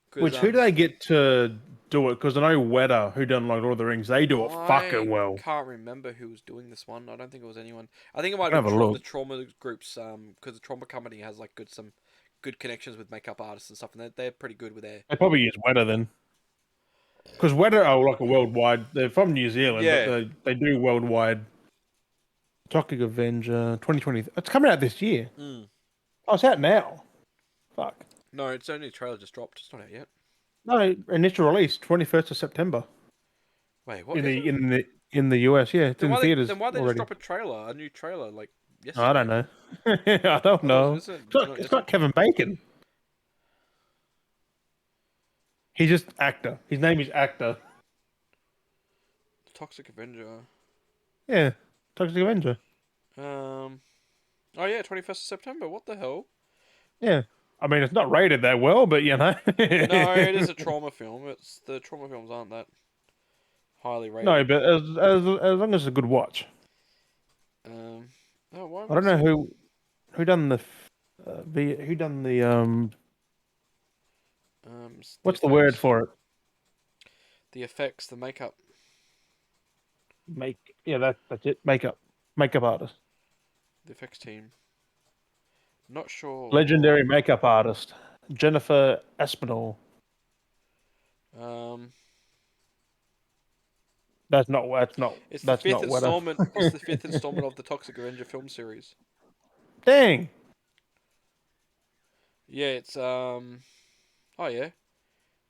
because Which who do they get to do it? Because I know Weta, who done like Lord of the Rings, they do it I fucking well. can't remember who was doing this one. I don't think it was anyone. I think it might I have can have been a the look. trauma groups. Because the trauma company has like some good connections with makeup artists and stuff, and they're pretty good with their. They probably use Weta then. Because Weta are like a worldwide. They're from New Zealand, but Yeah. they do worldwide. Toxic Avenger 2020. It's coming out this year. Mm. Oh, it's out now. Fuck. No, it's only the trailer just dropped. It's not out yet. No, initial release 21st of September Wait, what in is the it? in the in the US. Yeah, it's Then in then theaters why they just already. drop a new trailer like I don't yesterday? know. I don't I thought know. isn't It's it not, not it's not yesterday? Kevin Bacon. He's just actor. His name is actor. Toxic Avenger. Yeah, Toxic Avenger. Um. Oh yeah, 21st of September. What the hell? Yeah. I mean, it's not rated that well, but you know. No, it is a trauma film. It's the trauma films aren't that highly No, rated. but as long as it's a good watch. Um. Oh, why am I I don't know seeing? who done who done the The what's the word effects, for it? the effects, the makeup, Yeah, that's it. Makeup artist. the effects team. Not sure. Legendary makeup artist Jennifer Aspinall. Um. It's the That's fifth not what I. installment. It's the fifth installment of the Toxic Avenger film series. Dang, Yeah, it's Oh yeah,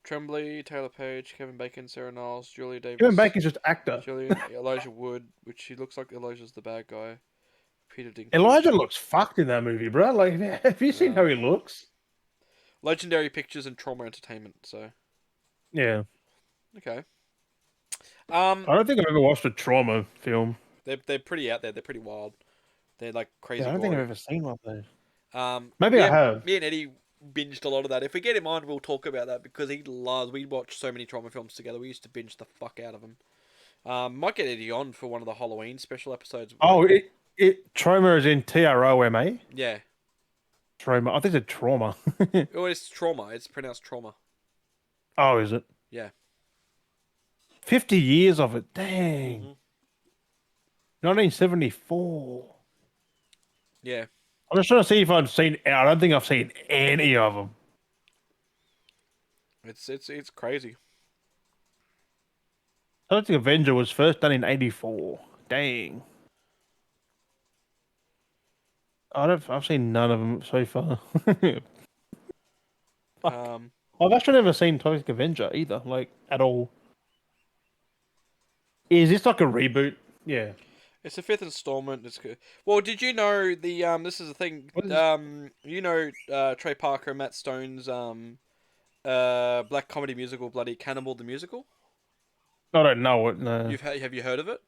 Tremblay, Taylor Page, Kevin Bacon, Sarah Niles, Julia Kevin Davis, Bacon's just actor. Julian, Elijah Wood, which he looks like Elijah's the bad guy. Peter Elijah Dinklage. looks fucked in that movie, bro. Like, have you seen how Um, he looks? Legendary Pictures and Trauma Entertainment. So Yeah, okay. Um, I don't think I've ever watched a trauma film. they're pretty out there. They're pretty wild. They're like Yeah, crazy I don't think I've gory. ever seen one of those. Maybe Me I and have. me and Eddie binged a lot of that. If we get him on, we'll talk about that because he loves. We watched so many trauma films together. We used to binge the fuck out of them. Might get Eddie on for one of the Halloween special episodes. Oh, it trauma is in Troma. Yeah. Trauma. I think it's trauma. Oh, it's trauma. It's pronounced trauma. Oh, is it? Yeah. 50 years of it. Dang. hmm 1974. Yeah. I'm just trying to see if I've seen. I don't think I've seen any of them. It's crazy. I don't think Avenger was first done in '84. Dang. I've seen none of them so far. Fuck. Um, I've actually never seen Toxic Avenger either, like at all. Is this like a reboot? Yeah. it's the fifth installment. It's good. Well, did you know the This is the thing. What is? Trey Parker and Matt Stone's black comedy musical, Bloody Cannibal the musical. I don't know it. No, Have you heard of it?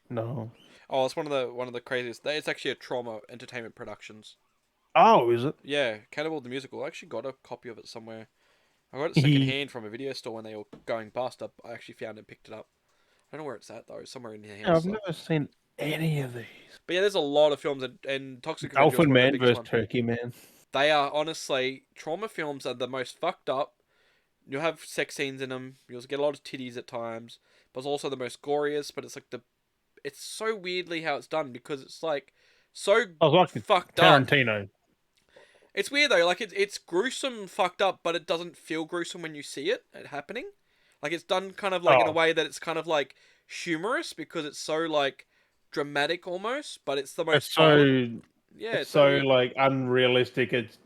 no. Oh, it's one of the craziest. It's actually a Trauma Entertainment Productions. Oh, is it? Yeah, Cannibal the musical. I actually got a copy of it somewhere. I got it Yeah, secondhand from a video store when they were going bust. I actually found it and picked it up. I don't know where it's at though. Somewhere in the house I've though. never seen any of these. But yeah, there's a lot of films, and Toxic Avenger was Dolphin one of the Man biggest versus ones. Turkey Man. They are honestly trauma films are the most fucked up. You'll have sex scenes in them. You'll get a lot of titties at times, but it's also the most goriest. But it's so weirdly how it's done because it's like so I was like fucked up. Tarantino. It's weird though. Like it's gruesome, fucked up, but it doesn't feel gruesome when you see it happening. Like it's done kind of like in a Oh, way that it's kind of like humorous because it's so like dramatic almost, but it's the it's most violent. so Yeah, it's it's so so weird. like unrealistic. It's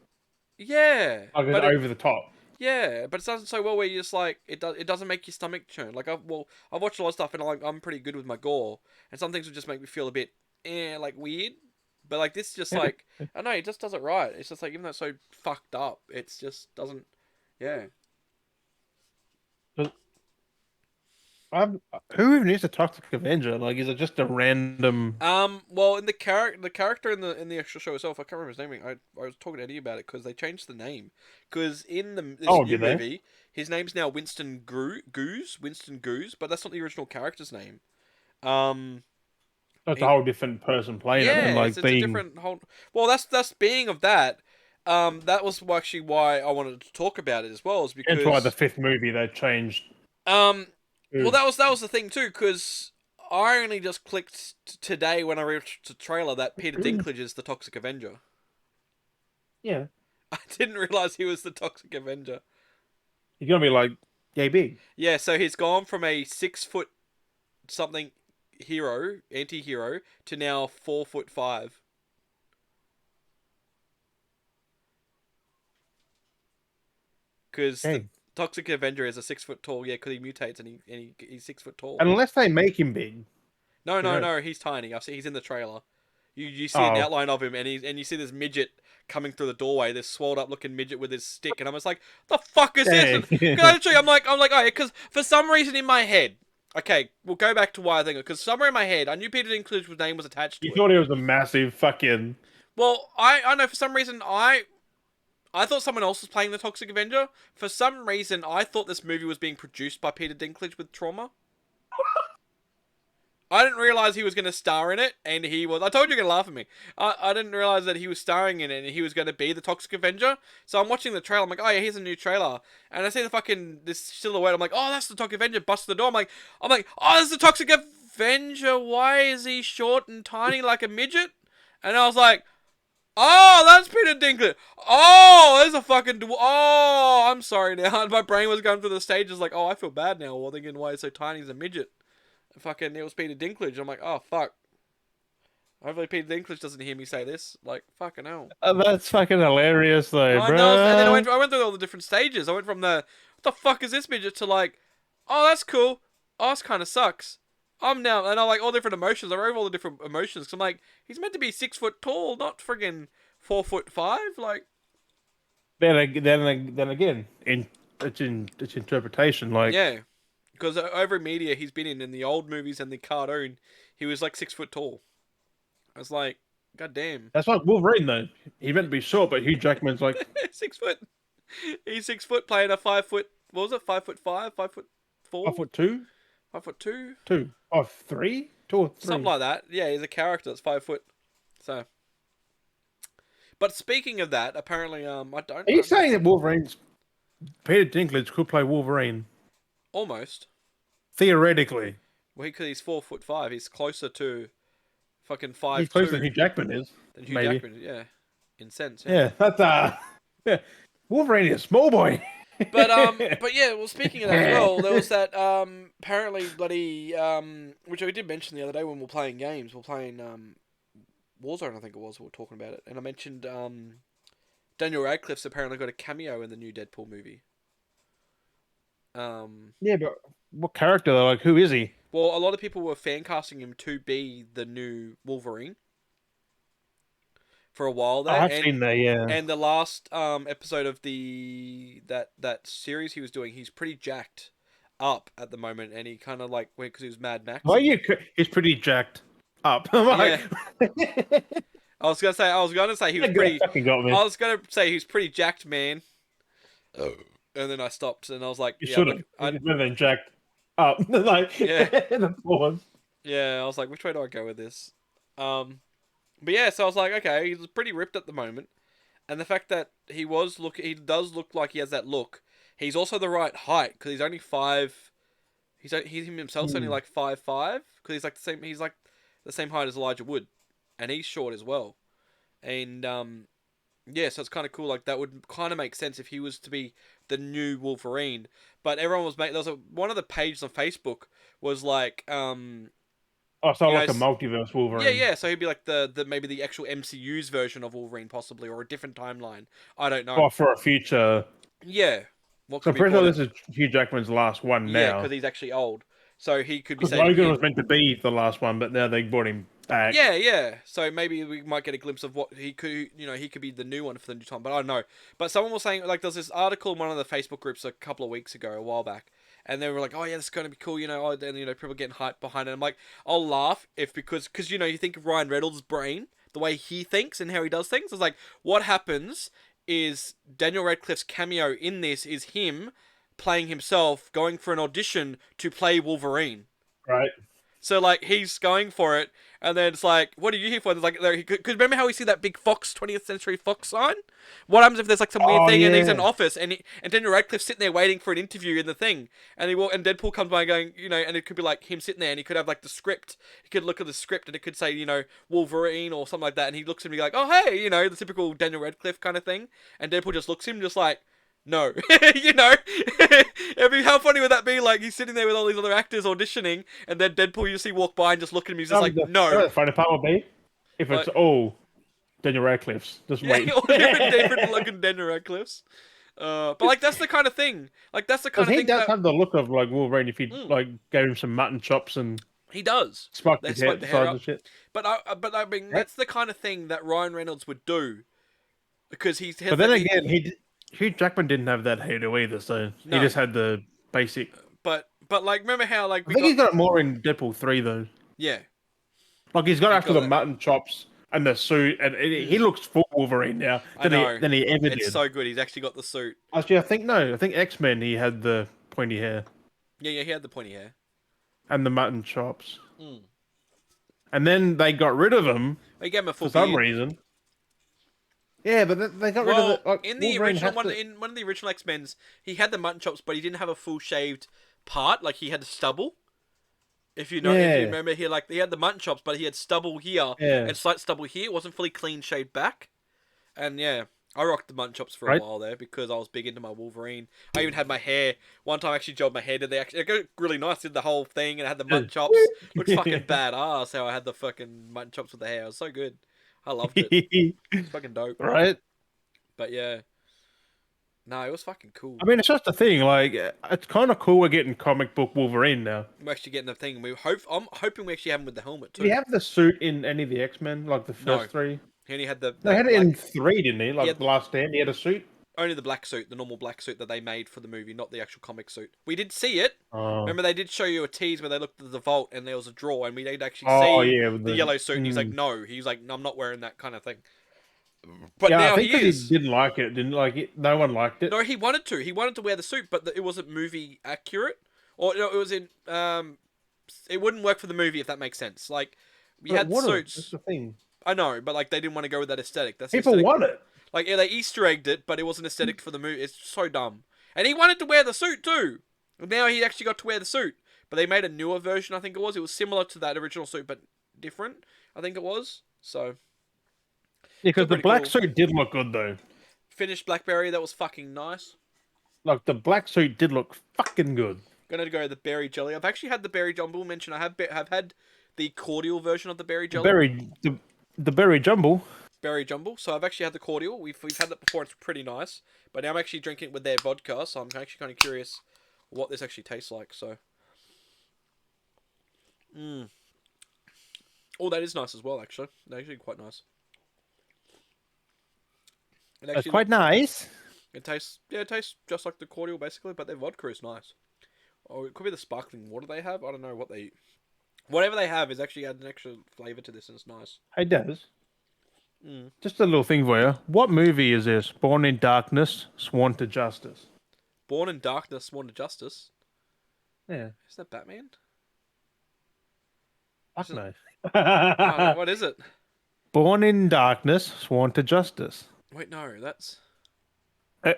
Yeah, Like it's but it over the top. yeah, but it doesn't so well where you just like it doesn't make your stomach churn. Like I've watched a lot of stuff and I'm pretty good with my gore, and some things would just make me feel a bit like weird. But like this just like I don't know, it just does it right. It's just like even though it's so fucked up, it's just doesn't yeah. But who even is a Toxic Avenger? Like, is it just a random? Well, in the character in the actual show itself, I can't remember his name. I was talking to Eddie about it because they changed the name. Because in this Oh, new did they? movie, his name's now Winston Goose, but that's not the original character's name. Um, That's a he, whole different person playing it, yeah, and like it's a being. different whole. Well, that's being of that. That was actually why I wanted to talk about it as well, is Hence why the because fifth movie they changed. um, well, To, that was the thing too, because I only just clicked today when I reached the trailer that Peter Dinklage is the Toxic Avenger. yeah, I didn't realize he was the Toxic Avenger. he's gonna be like yay big. Yeah, so he's gone from a 6 foot something anti-hero, to now 4'5". Because the Okay, Toxic Avenger is a 6 foot tall. Yeah, because he mutates he's 6 foot tall. unless they make him big, No, who no, knows? no. He's tiny. I see. He's in the trailer. You see an Oh, outline of him, and you see this midget coming through the doorway. This swelled up looking midget with his stick, and I'm just like, the fuck is this? dang! And literally, I'm like, oh, because for some reason in my head, okay, we'll go back to why I think it. Because somewhere in my head, I knew Peter Dinklage's name was attached You to it. thought he was a massive fucking. Well, I know for some reason I thought someone else was playing the Toxic Avenger. For some reason, I thought this movie was being produced by Peter Dinklage with trauma. I didn't realize he was going to star in it, and he was. I told you you're going to laugh at me. I didn't realize that he was starring in it, and he was going to be the Toxic Avenger. So I'm watching the trailer. I'm like, oh yeah, here's a new trailer, and I see the fucking this silhouette. I'm like, oh, that's the Toxic Avenger. Bust the door. I'm like, oh, that's the Toxic Avenger. Why is he short and tiny like a midget? And I was like, oh, that's Peter Dinklage. Oh, there's a fucking. Oh, I'm sorry now. My brain was going through the stages like, oh, I feel bad now. Well, thinking why he's so tiny, he's a midget. Fucking, it was Peter Dinklage. I'm like, oh fuck. Hopefully Peter Dinklage doesn't hear me say this. Like, fucking hell. That's fucking hilarious, though, I know. And then I went, bruh. I went through all the different stages. I went from what the fuck is this midget to like, oh, that's cool. Oh, this kind of sucks. I'm now, and I like all different emotions. I wrote all the different emotions. Cause I'm like, he's meant to be 6 foot tall, not friggin' 4'5". Like, Then again, it's interpretation. Like, yeah. Because over media he's been in the old movies and the cartoon, he was like 6 foot tall. I was like, god damn. that's like Wolverine, though. He meant to be short, but Hugh Jackman's like 6 foot. He's 6 foot playing a 5 foot. What was it? 5'5", 5'4", 5'2", 5'2", 2, 5'3", 2 or something 3. like that. Yeah, he's a character that's 5 foot. So, but speaking of that, apparently, I don't. Are you saying that Wolverine's Peter Dinklage could play Wolverine Almost. theoretically? Well, because he's 4'5", he's closer to fucking He's five closer than two Hugh Jackman is, than Hugh maybe. Jackman. Yeah, in sense. Yeah. Yeah, that's yeah. Wolverine is a small boy. But yeah. Well, speaking of that as well, there was that apparently bloody which I did mention the other day when we were playing games. We are playing Warzone, I think it was. We were talking about it, and I mentioned Daniel Radcliffe's apparently got a cameo in the new Deadpool movie. Yeah, but what character though? Like, who is he? Well, a lot of people were fan casting him to be the new Wolverine for a while I there, have seen that. Yeah. and the last episode of that series he was doing, he's pretty jacked up at the moment, and he kind of like went because he was Mad Well, Maxing. you he's pretty jacked up. I'm like, Yeah, I was gonna say he was that guy pretty. fucking got me. I was gonna say he was pretty jacked, man. Oh. And then I stopped, and I was like, You yeah, I'm should have. like, He's better than jacked up. Like, yeah, the pause. yeah. I was like, which way do I go with this? But yeah, so I was like, okay, he's pretty ripped at the moment, and the fact that he does look like he has that look. He's also the right height because he's only 5. He himself's only Hmm. like 5'5", because he's like the same. He's like the same height as Elijah Wood, and he's short as well. And yeah, so it's kind of cool. Like that would kind of make sense if he was to be the new Wolverine. But everyone was making. There was one of the pages on Facebook was like Oh, so You know, like a multiverse yeah, Wolverine. yeah. So he'd be like the maybe the actual MCU's version of Wolverine, possibly, or a different timeline. I don't know. Oh, for a future. Yeah, what So could I'm be pretty brought sure in? this is Hugh Jackman's last one Yeah, because now. he's actually old, so he could be Because saying Logan was him. meant to be the last one, but now they brought him back. Yeah, yeah. So maybe we might get a glimpse of what he could, he could be the new one for the new time. But I don't know. But someone was saying like there's this article in one of the Facebook groups a couple of weeks ago, a while back, and they were like, "Oh yeah, this is going to be cool," Oh, and people getting hyped behind it. I'm like, I'll laugh if because you think of Ryan Reynolds' brain, the way he thinks and how he does things. It's like what happens is Daniel Radcliffe's cameo in this is him playing himself, going for an audition to play Wolverine. Right. So like he's going for it, and then it's like, "What are you here for?" And it's like, because remember how we see that big Fox 20th Century Fox sign? What happens if there's like some weird Oh thing and he's in yeah. an office and Daniel Radcliffe's sitting there waiting for an interview in the thing, and and Deadpool comes by going, and it could be like him sitting there, and he could have like the script. He could look at the script, and it could say, Wolverine or something like that, and he looks at me like, "Oh hey," the typical Daniel Radcliffe kind of thing, and Deadpool just looks at him just like. No, how funny would that be? Like he's sitting there with all these other actors auditioning, and then Deadpool you see walk by and just look at him. He's just like, no, The funny part would be if it's like all Daniel Radcliffe's. Just yeah, wait. all different looking Daniel Radcliffe's. But like that's the kind of thing. Like that's the kind Because of he thing does that have the look of like Wolverine if he mm, like gave him some mutton chops and he does. sparked They his head smoke the hair size up. and shit. But I mean Right. that's the kind of thing that Ryan Reynolds would do because he has But then that. again, Hugh Jackman didn't have that hairdo either, so he No, just had the basic. but like remember how like I we think got he's got it more in Deadpool 3 though. yeah Like he's got he's after got the that. mutton chops and the suit, and he looks full Wolverine now I know than he ever it's did. so good. He's actually got the suit. Actually, I think no, I think X-Men he had the pointy hair Yeah, yeah, he had the pointy hair. and the mutton chops, Mm. and then they got rid of him They gave him a for full some beard. reason. Yeah, but they got rid of Well, it. Like in the Wolverine original has one, to. in one of the original X Men's, he had the mutton chops, but he didn't have a full shaved part. Like he had the stubble. If you Yeah, remember, he had the mutton chops, but he had stubble here yeah, and slight stubble here. It wasn't fully clean shaved back. And yeah, I rocked the mutton chops for a right. while there because I was big into my Wolverine. I even had my hair. One time I actually gelled my hair. Did they actually? It got really nice. Did the whole thing and I had the mutton chops. Looked fucking badass. How I had the fucking mutton chops with the hair. It was so good. I loved it. It's fucking dope. Right. But yeah, no, it was fucking cool. I mean, it's just a thing. Like, it's kind of cool we're getting comic book Wolverine now. We're actually getting the thing. I'm hoping we actually have him with the helmet Did he too. have the suit in any of the X-Men, like the No, first three? he only had the No, he that had it in black. three, didn't he? He Like had the Last Stand, he had a suit. only the black suit, the normal black suit that they made for the movie, not the actual comic suit. We did see it. Oh, Remember, they did show you a tease where they looked at the vault and there was a drawer, and we did actually oh see yeah, with the yellow suit. And he's like, mm. "No," he's like, "I'm not wearing that kind of thing." But Yeah, I now think he because he is. didn't like it, didn't like it. No one liked it. No, he wanted to. He wanted to wear the suit, but it wasn't movie accurate, or no, it was in. It wouldn't work for the movie if that makes sense. Like we But had what? That's suits. the thing. I know, but like they didn't want to go with that aesthetic. That's the People aesthetic. want it. Like yeah, they Easter egged it, but it wasn't aesthetic for the movie. It's so dumb. And he wanted to wear the suit too. Now he actually got to wear the suit, but they made a newer version. I think it was. It was similar to that original suit, but different. I think it was. So Yeah, still because the pretty black cool. suit did look good though. Finished Blackberry. That was fucking nice. Like the black suit did look fucking good. Gonna go the berry jelly. I've actually had the berry jumble. Mention I have had the cordial version of the berry jelly. The berry jumble. Berry jumble. So I've actually had the cordial. We've had that before. It's pretty nice. But now I'm actually drinking it with their vodka. So I'm actually kind of curious what this actually tastes like. So. Oh, that is nice as well. Actually, they're actually quite nice. It It's actually quite nice. it tastes just like the cordial basically, but their vodka is nice. Or it could be the sparkling water they have. I don't know what they. Whatever they have is actually add an extra flavor to this, and it's nice. It does. Mm. Just a little thing for you. What movie is this? Born in Darkness, Sworn to Justice. Born in Darkness, Sworn to Justice. Yeah. Is that Batman? Fuck no. Oh, what is it? Born in Darkness, Sworn to Justice. Wait, no, that's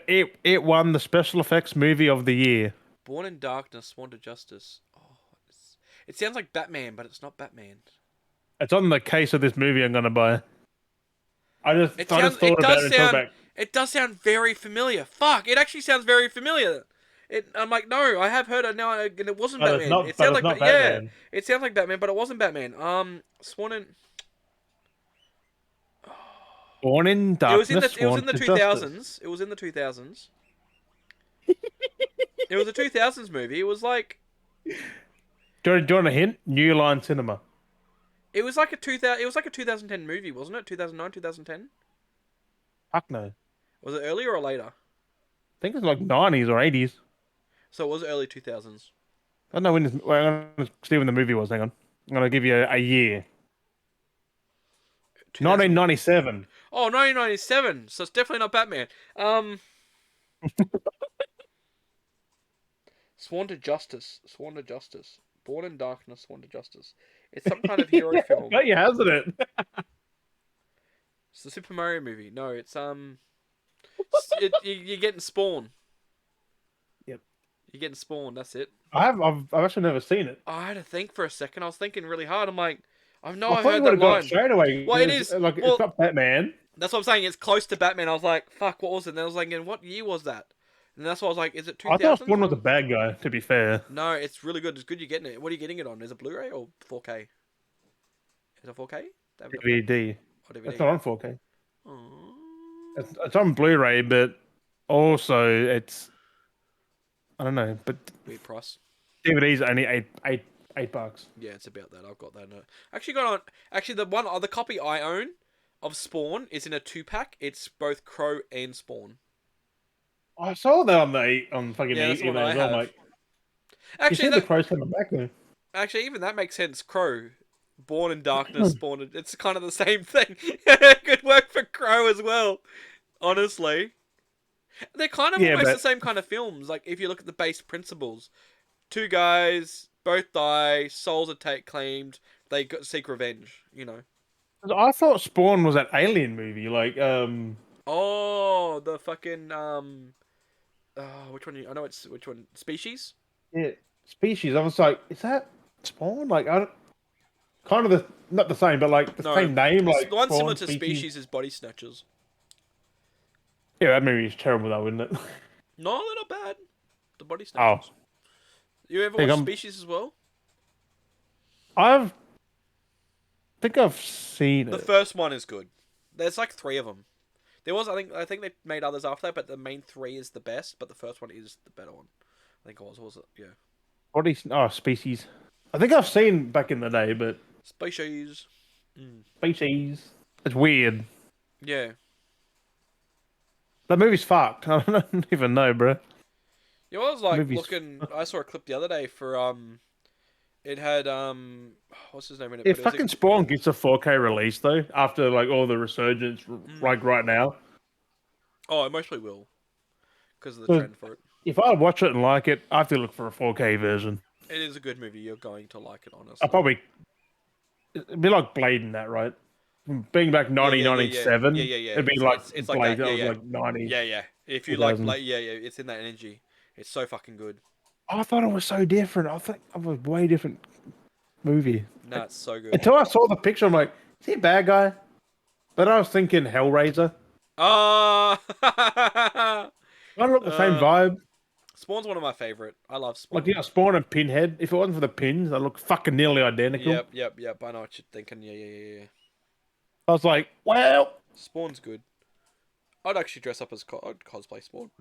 It won the special effects movie of the year. Born in Darkness, Sworn to Justice. Oh, it sounds like Batman, but it's not Batman. It's on the case of this movie I'm gonna buy. I just It thought about it and thought about does sound very familiar. Fuck, it actually sounds very familiar. I'm like, no, I have heard it now, and it wasn't But it's Batman. not. It But sounded it's like, not yeah, Batman. it sounds like Batman, but it wasn't Batman. Sworn in. Born in It was in darkness, the. It was sworn in the to two justice. thousands. It was in the 2000s. It was a 2000s movie. It was like. Do you want a hint? New Line Cinema. It was like a 2000. It was like a 2010 movie, wasn't it? 2009, 2010. Fuck no. I Was it earlier or later? think it's like 90s or 80s. So it was early 2000s. I don't know when this. Well, I'm gonna see when the movie was. Hang on. I'm gonna give you a year. 2000. 1997. Oh, 1997. So it's definitely not Batman. Um, Sworn to Justice. Sworn to Justice. Born in Darkness. Sworn to Justice. It's some kind of hero Yeah, film. got you, hasn't it? It's the Super Mario movie. No, it's. You're getting Spawn. Yep. You're getting Spawn. That's it. I've actually never seen it. I had to think for a second. I was thinking really hard. I'm like, I know I I thought you heard would that have got it line. straight away. Well, it It's, is. like it's Well, not Batman. that's what I'm saying. It's close to Batman. I was like, fuck, what was it? And I was like, in what year was that? And that's why I was like, is it I thought 2000s Spawn was a or? bad guy. To be fair, No, it's really good. It's good you're getting it. What are you getting it on? Is it Blu-ray or 4K? Is it 4K? They haven't done that. DVD. Or That's DVD. not on 4K. Oh. It's on Blu-ray, but also it's I don't know. But Weird price. DVD's only eight bucks. Yeah, it's about that. I've got that. Actually, got on. Actually, the copy I own of Spawn is in a 2-pack. It's both Crow and Spawn. I saw that on fucking Yeah, that's the one eBay I as well. I'm have. like, you Actually, see the crows coming back though. even that makes sense. Crow, Born in Darkness, Spawn. It's kind of the same thing. Good work for Crow as well. Honestly, they're kind of Yeah, almost the but same kind of films. Like if you look at the base principles, two guys both die, souls are claimed. Seek revenge. You know. I thought Spawn was that alien movie. Like, Oh, the fucking which one? I know it's which one. Species. yeah, Species. I was like, is that Spawn? Like, I don't, kind of the not the same, but like the No, same name, like the one similar Spawn, to Species. Species is Body Snatchers. Yeah, that movie is terrible though, isn't it? No, they're not bad. The Body Oh, Snatchers. You ever I think watch I'm. Species as well? I've think I've seen The it. first one is good. There's like 3 of them. There was, I think they made others after that, but the main 3 is the best. But the first one is the better one. I think it was it? Yeah. What is Species? I think I've seen back in the day, but Species. Mm. Species. It's weird. Yeah. That movie's fucked. I don't even know, bro. You know, I was The like movie's. looking. I saw a clip the other day for It had what's his name in it? If But it was fucking Spawn gets a 4K release though, after like all the resurgence, like right now, oh, it mostly will because of the 'cause trend for it. if I watch it and like it, I have to look for a 4K version. It is a good movie. You're going to like it, I honestly. probably it'd be like Blade in that, right? Being back Yeah, yeah, yeah, yeah, yeah, 1997, yeah, yeah. it'd be like It's like Blade. that. That Yeah, was yeah, like 90s, yeah, yeah. If you like 2000s. Blade, yeah, yeah, it's in that energy. It's so fucking good. I thought it was so different. I think it was a way different movie. Nah, it's so good. Until I saw the picture, I'm like, is he a bad guy? But I was thinking Hellraiser. Ah, Kind of look the same uh, vibe. Spawn's one of my favorite. I love Like, Spawn. Spawn and Pinhead. If it wasn't for the pins, they look fucking nearly identical. Yep, yep, yep. I know what you're thinking. Yeah, yeah, yeah, yeah. I was like, well, Spawn's good. I'd actually dress up as I'd cosplay Spawn.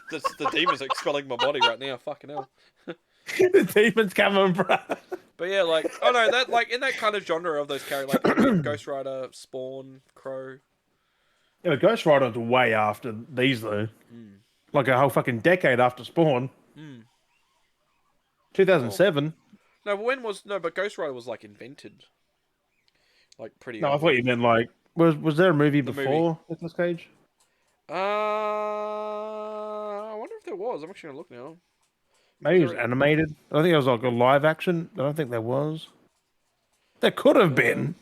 The demon's expelling my body right now. Fucking hell. the demon's coming, bro. But yeah, like I know that like in that kind of genre of those characters, like Ghost Rider, Spawn, Crow. Yeah, but Ghost Rider's way after these, though. Mm. Like a whole fucking decade after Spawn. Mm. Well, 2007. no, but when was no? But Ghost Rider was like invented, like pretty No, I thought early. you meant like, was there a movie The movie. before Nicolas Cage? I wonder if there was. I'm actually gonna look now. Was Maybe it was there? animated. I don't think it was like a live action. I don't think there was. There could have been.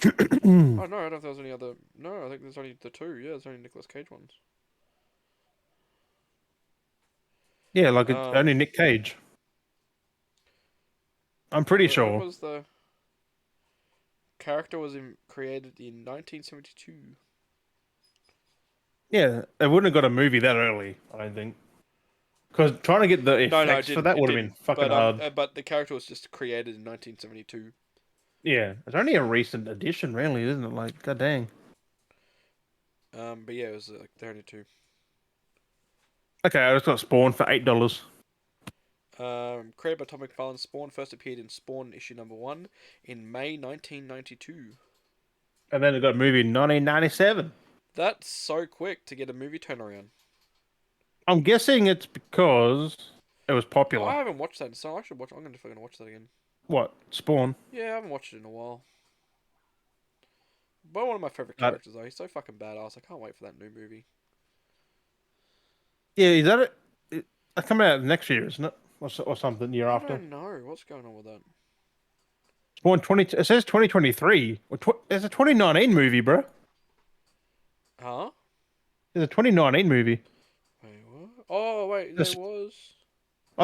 Oh no, I don't know if there was any other. No, I think there's only the 2. Yeah, there's only Nicolas Cage ones. Yeah, like it's Um, only Nick Cage. I'm pretty when sure. was the character was created in 1972? Yeah, they wouldn't have got a movie that early, I don't think. Because trying to get the No, it effects for didn't. that It would have been didn't. fucking hard. But the character was just created in 1972. Yeah, it's only a recent addition, really, isn't it? Like, god dang. But yeah, it was like the only two. Okay, I just got Spawn for $8. Created by Todd McFarlane, Spawn first appeared in Spawn issue number 1 in May 1992. And then it got a movie in 1997. That's so quick to get a movie turnaround. I'm guessing it's because it was Oh, I popular. haven't watched that, so I should watch. I'm gonna fucking watch that again. What? Spawn? Yeah, I haven't watched it in a while. But one of my favorite Uh, characters though. He's so fucking badass. I can't wait for that new movie. yeah, is that it? It's coming out next year, isn't it? Or something year I after. don't know what's going on with that. Spawn 20. It says 2023. It's a 2019 movie, bro. Huh? It's a 2019 movie. Wait, what? Oh, wait, there There's, was.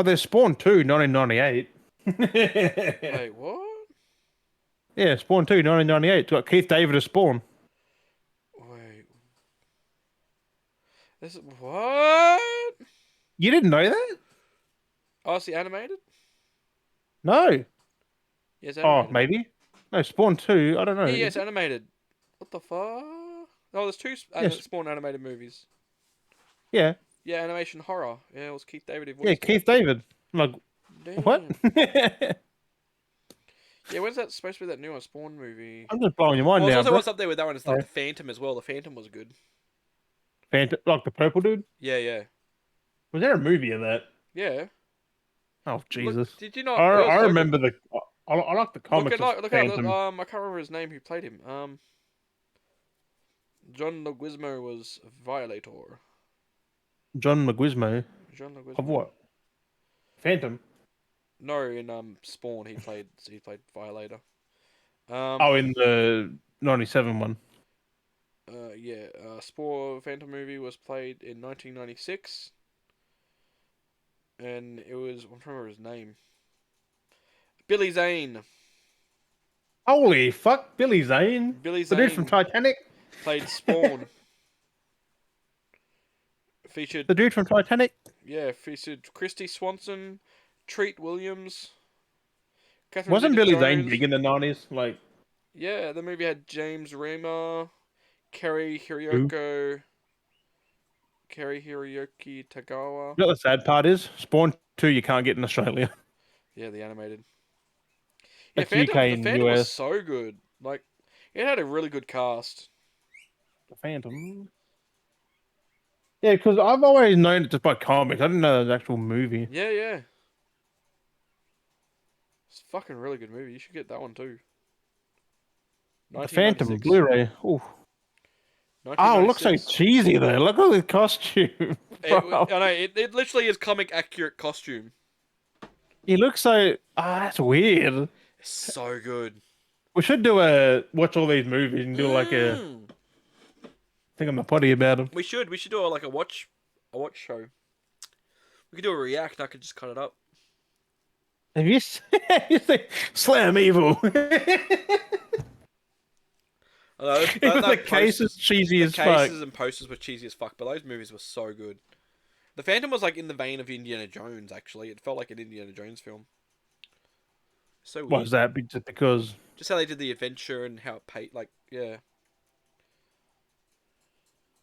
there's Spawn 2, 1998. Wait, what? Yeah, Spawn 2, 1998. It's got Keith David as Spawn. Wait, this is what? You didn't know that? Oh, it's the animated? No. Yeah, it's Oh, animated. maybe. No, Spawn 2. I don't know. Yeah, yeah, Is it's it? animated. What the fuck? Oh, there's two Yes. Spawn animated movies. Yeah. Yeah, animation horror. Yeah, it was Keith David who Yeah, voiced it. Keith David. I'm like, what? Damn. Yeah, when's that supposed to be that new one, Spawn movie? I'm just blowing your mind Well, it's now, also bro. what's up there with that one is like Sorry. the Phantom as well. The Phantom was good. Like the purple dude? Yeah, yeah, Was there a movie of that? yeah. Oh, Look, Jesus. did you not? It I was so good. remember the. I like the Look at comics of look at Phantom. I can't remember his name. Who played him? John Leguizamo was Violator. John Leguizamo. John Of Leguizamo. what? Phantom. No, in Spawn he played Violator. Um, Oh, in the 97 one. yeah. Spawn Phantom movie was played in 1996, and it was I'm trying to remember his name. Billy Zane. Holy fuck, Billy Zane. Billy The dude from Zane Titanic. played Spawn. Featured The dude from Titanic. featured Christy Swanson, Treat Williams, Catherine Wasn't Billy Zane Zeta-Jones. big in the 90s? Like, Yeah, the movie had James Remar, Kerry who? Hiroyoko, Kerry Hiroyuki Tagawa. You know what the sad part is? Spawn 2 you can't get in Australia. Yeah, the animated. Yeah, That's UK The and Phantom was US. so good. Like, it had a really good cast. The Phantom. Yeah, because I've always known it just by comics. I didn't know it was an actual movie. Yeah, yeah. It's a fucking really good movie. You should get that one too. The Phantom 1996. Blu-ray. Ooh. Oh, it looks so 1996. cheesy though. Look at the costume, bro. I know, it literally is comic accurate costume. He looks so. Ah, that's weird. It's so good. We should do a watch all these movies and do like a Mm. thing on the potty about them. We should do like a watch show. We could do a react. I could just cut it up. Have you you say Slam Evil? I know, Even the case is cheesy the as fuck. cases and posters were cheesy as fuck, but those movies were so good. The Phantom was like in the vein of Indiana Jones. Actually, it felt like an Indiana Jones film. So What weird. is that? Just because? Just how they did the adventure and how it paid. Like, yeah,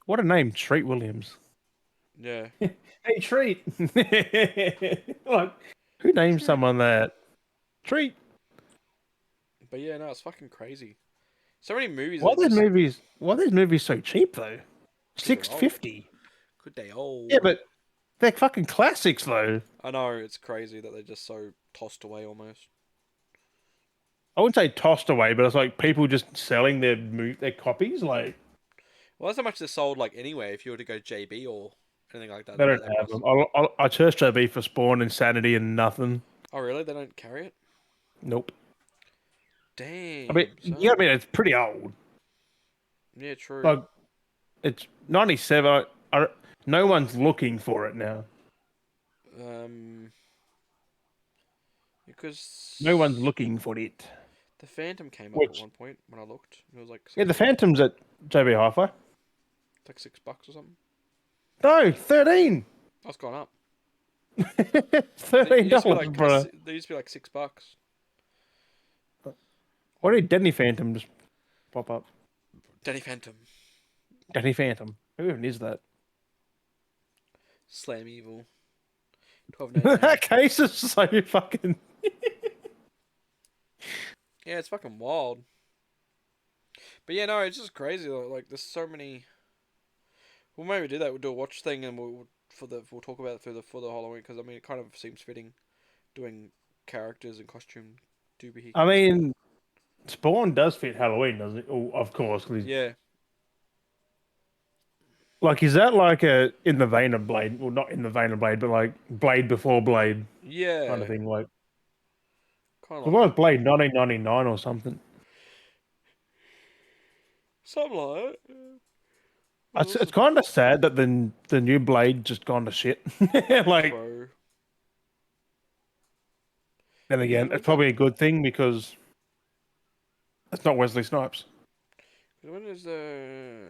What a name, Treat Williams. yeah. Hey, Treat. Like, who names Treat. someone that? Treat. But yeah, no, it's fucking crazy. So many movies Why are that these just movies? Why are these movies so cheap though? because they're old. 650. Could they old? Yeah, but they're fucking classics though. I know it's crazy that they're just so tossed away almost. I wouldn't say tossed away, but it's like people just selling their copies. Like Well, that's how much they're sold like anyway. If you were to go JB or anything like that, they they'd be don't at that have price. them. I searched JB for Spawn, Insanity, and nothing. Oh really? They don't carry it? Nope. I mean, Damn, yeah, I son. mean it's pretty old. Yeah, true. Like it's 97. No one's looking for it now. Um, No one's because looking for it. the Phantom came up at Which one point when I looked. It was like yeah, the 600. Phantom's at JB Hi-Fi. It's like $6 or something. No, 13. That's gone up. They used to be $13, like bro. they used to be like $6. Why did Denny Phantom just pop up? Danny Phantom, Denny Phantom. Who even is that? Slam Evil, $12.99. That case is so fucking. Yeah, it's fucking wild. But yeah, no, it's just crazy. Like, there's so many. We'll maybe do that. We'll do a watch thing, and we'll talk about it for the Halloween, because I mean it kind of seems fitting, doing characters and costume I doohickeys. mean, Spawn does fit Halloween, doesn't it? Oh, of course. 'Cause Yeah, like, is that like a in the vein of Blade? Well, not in the vein of Blade, but like Blade before Blade kind of yeah, thing. Like, kind of what like was that. Blade 1999 or something? Something like that. What It's else it's is kind of sad that the new Blade just gone to shit. Like, Pro? then Yeah, again, it's when's that? probably a good thing because it's not Wesley Snipes. When is the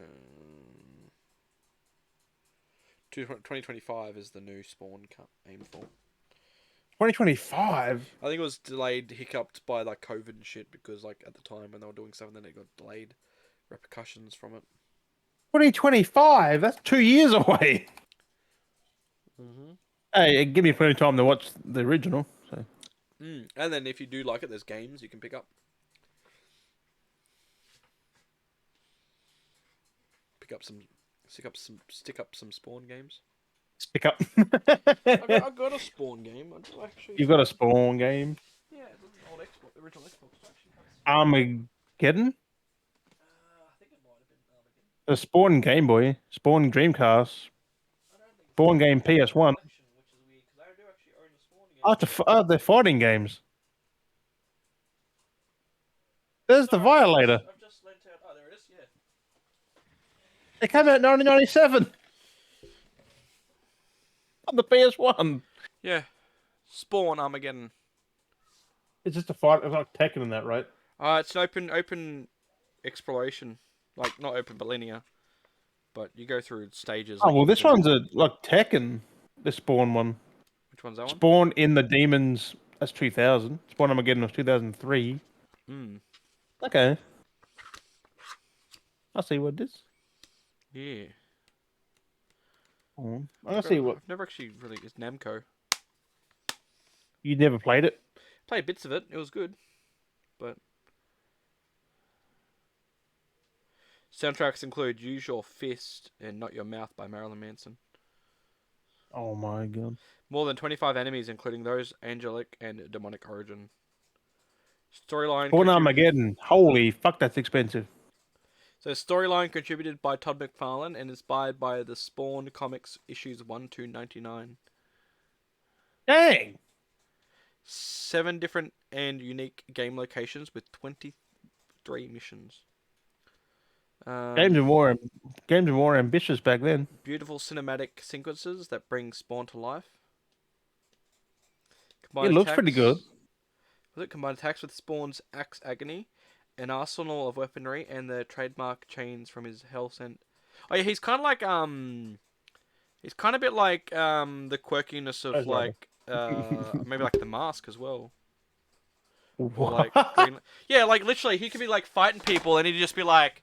2025 is the new Spawn aim for? 2025. I think it was delayed, hiccuped by like COVID and shit, because like at the time when they were doing stuff, and then it got delayed, repercussions from it. 2025. That's 2 years away. Mm-hmm. Hey, give me plenty of time to watch the original. So And then if you do like it, there's games you can pick up. Pick up some, stick up some Spawn games. stick up. I got a Spawn game. I do actually You've got a Spawn game. Yeah, it's an old Xbox, the original Xbox. I actually have a Spawn. Armageddon. I think it might have been Armageddon. A Spawn Game Boy. Spawn Dreamcast. I don't think so. Spawn Game I got a PS1. collection, which is weird because I do actually own a Spawn Oh, game. they're fighting games. There's the Sorry, Violator. I've just lent out. Oh, there it is. Yeah. They came out in 1997 on the PS1. Yeah. Spawn Armageddon. It's just a fight. It's like Tekken in that, right? It's an open exploration, like not open but linear. But you go through stages. Oh Like well, you this can do. one's a like Tekken. The Spawn one. Which one's that one? Spawn in the Demons. That's 2000. Spawn Armageddon was 2003. Hmm. Okay, I see what it is. Yeah. I see what I've never actually really. It's Namco. you never played it. Played bits of it. It was good, but soundtracks include "Use Your Fist" and "Not Your Mouth" by Marilyn Manson. Oh my god. More than 25 enemies, including those angelic and demonic origin. Storyline Spawn contributed. Armageddon. Holy fuck, that's expensive. So storyline contributed by Todd McFarlane and inspired by the Spawn comics issues 1 to 99. Dang. 7 different and unique game locations with 23 missions. Games are more games are more ambitious back then. Beautiful cinematic sequences that bring Spawn to life. It Combined looks pretty good. attacks. Was it combined attacks with Spawn's axe agony, an arsenal of weaponry, and the trademark chains from his hell sent. Oh yeah, he's kind of like he's kind of a bit like the quirkiness of Ghost Rider. like maybe like the Mask as well, or like What? Green. Yeah, like literally, he could be like fighting people, and he'd just be like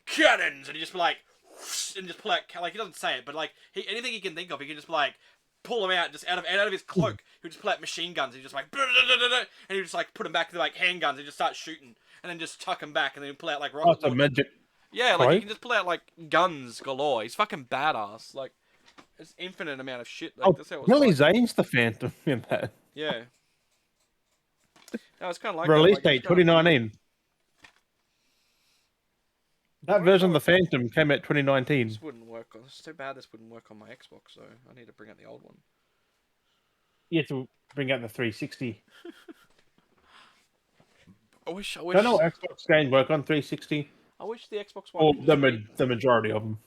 cannons, and he'd just be like, whoosh, and just pull out like he doesn't say it, but like anything he can think of, he can just be like pull them out just out of his cloak. He would just pull out machine guns. He just like and he would just like put them back to like handguns and just start shooting, and then just tuck them back, and then pull out like Oh, rocket it's a launchers. magic Yeah, like he cloak. can just pull out like guns galore. He's fucking badass. Like it's infinite amount of shit. Like Oh, that's how it was Billy like. Zane's the Phantom in that. Yeah. No, it's kind of like that. Release Like it's date kind of cool. 2019. I That wonder if version of the Phantom came out 2019. this wouldn't work. It's too bad this wouldn't work on my Xbox. So I need to bring out the old one. You have to bring out the 360. I wish. Don't know what Xbox games work on 360. I wish the Xbox One Or could just read. the majority of them.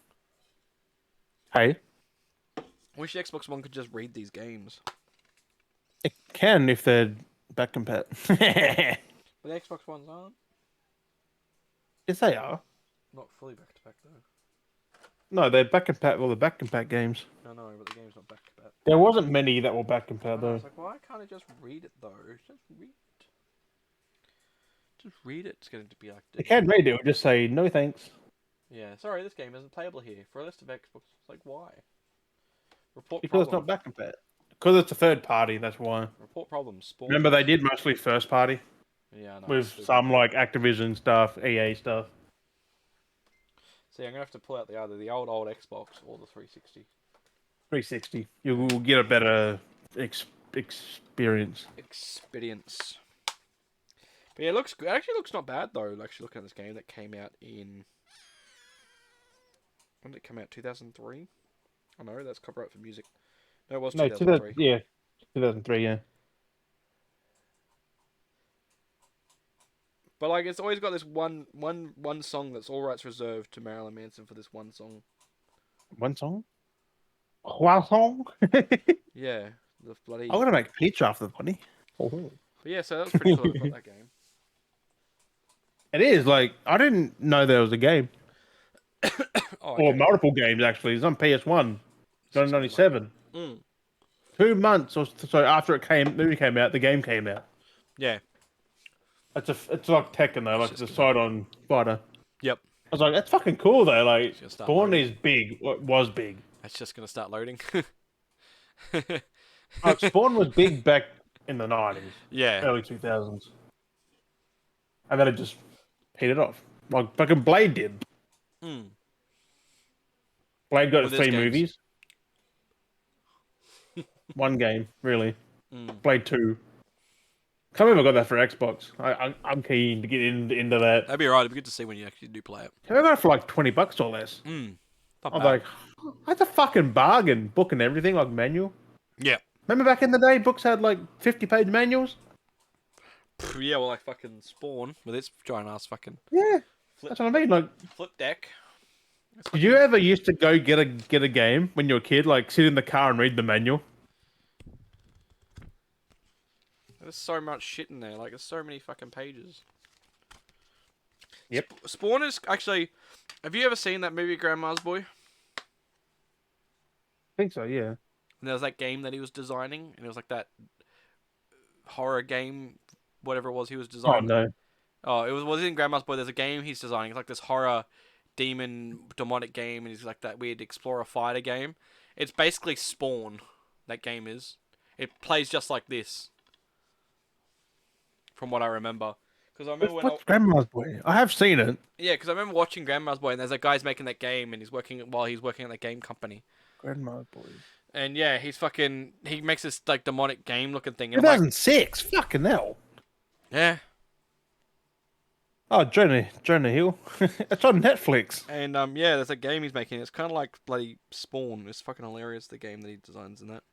Hey, I wish the Xbox One could just read these games. it can if they're back compat. But the Xbox Ones aren't. Yes, they are. Not fully back to back though. No, they're back compat. Well, the back compat games. No, no, but the game's not back compat. There wasn't many that were back compat I know, though. it's like, why can't I just read it though? Just read it. Just read it. It's going to be like. They can read it. Or just say no thanks. Yeah, sorry, this game isn't playable here. For a list of Xbox, it's like, why? Report Because it's problem. not back compat. Because it's a third party. That's why. Report problem. Spawn. Remember, they did mostly first party Yeah, I know. with Stupid. some like Activision stuff, EA stuff. See, I'm gonna have to pull out either the old Xbox or the 360. 360. You will get a better experience. Experience. But yeah, it looks good. It actually looks not bad though. Actually, looking at this game that came out in. When did it come out? 2003. I know that's copyright for music. No, it was 2003. Yeah, 2003. Yeah. But like, it's always got this one song that's all rights reserved to Marilyn Manson for this one song. One song. One song. Yeah, the bloody. I'm gonna make pizza after the bunny. Oh. But yeah, so that was pretty cool. I got that game. It is like I didn't know there was a game Oh, or okay. multiple games actually. It's on PS1, 1997. Mm. 2 months or so after movie came out, the game came out. Yeah. It's like Tekken though, like the side on fighter. Yep. I was like, that's fucking cool though. Like Just start Spawn loading. is big, was big. That's just gonna start loading. Like Spawn was big back in the 90s, Yeah. early 2000s, and then it just petered off, like fucking Blade did. Mm. Blade got With its 3 his games. movies. One game, really. Mm. Blade 2. Can't believe I got that for Xbox. I'm keen to get into that. That'd be alright. It'd be good to see when you actually do play it. I got it for like $20 or less. Mm. Not I was bad. like, that's a fucking bargain. Book and everything, like manual. Yeah. Remember back in the day, books had like 50-page manuals? Yeah, well, like fucking Spawn with its giant ass fucking Yeah, flip, that's what I mean. Like, flip deck. did you ever used to go get a game when you were a kid? Like, sit in the car and read the manual? There's so much shit in there. Like, there's so many fucking pages. Yep. Spawn is actually. Have you ever seen that movie Grandma's Boy? I think so, yeah. And there was that game that he was designing, and it was like that horror game, whatever it was he was Oh, designing. no. Oh, it was in Grandma's Boy. There's a game he's designing. It's like this horror, demonic game, and it's like that weird explorer fighter game. It's basically Spawn. That game is. It plays just like this. From what I remember, because I remember What's Grandma's Boy? I have seen it. yeah, because I remember watching Grandma's Boy, and there's a guy's making that game, and he's working at that game company. Grandma's Boy. And yeah, he makes this like demonic game looking thing. And I'm like, 2006? Fucking hell. yeah. Oh, Jonah Hill. It's on Netflix. And yeah, there's a game he's making. It's kind of like bloody Spawn. It's fucking hilarious, the game that he designs in that.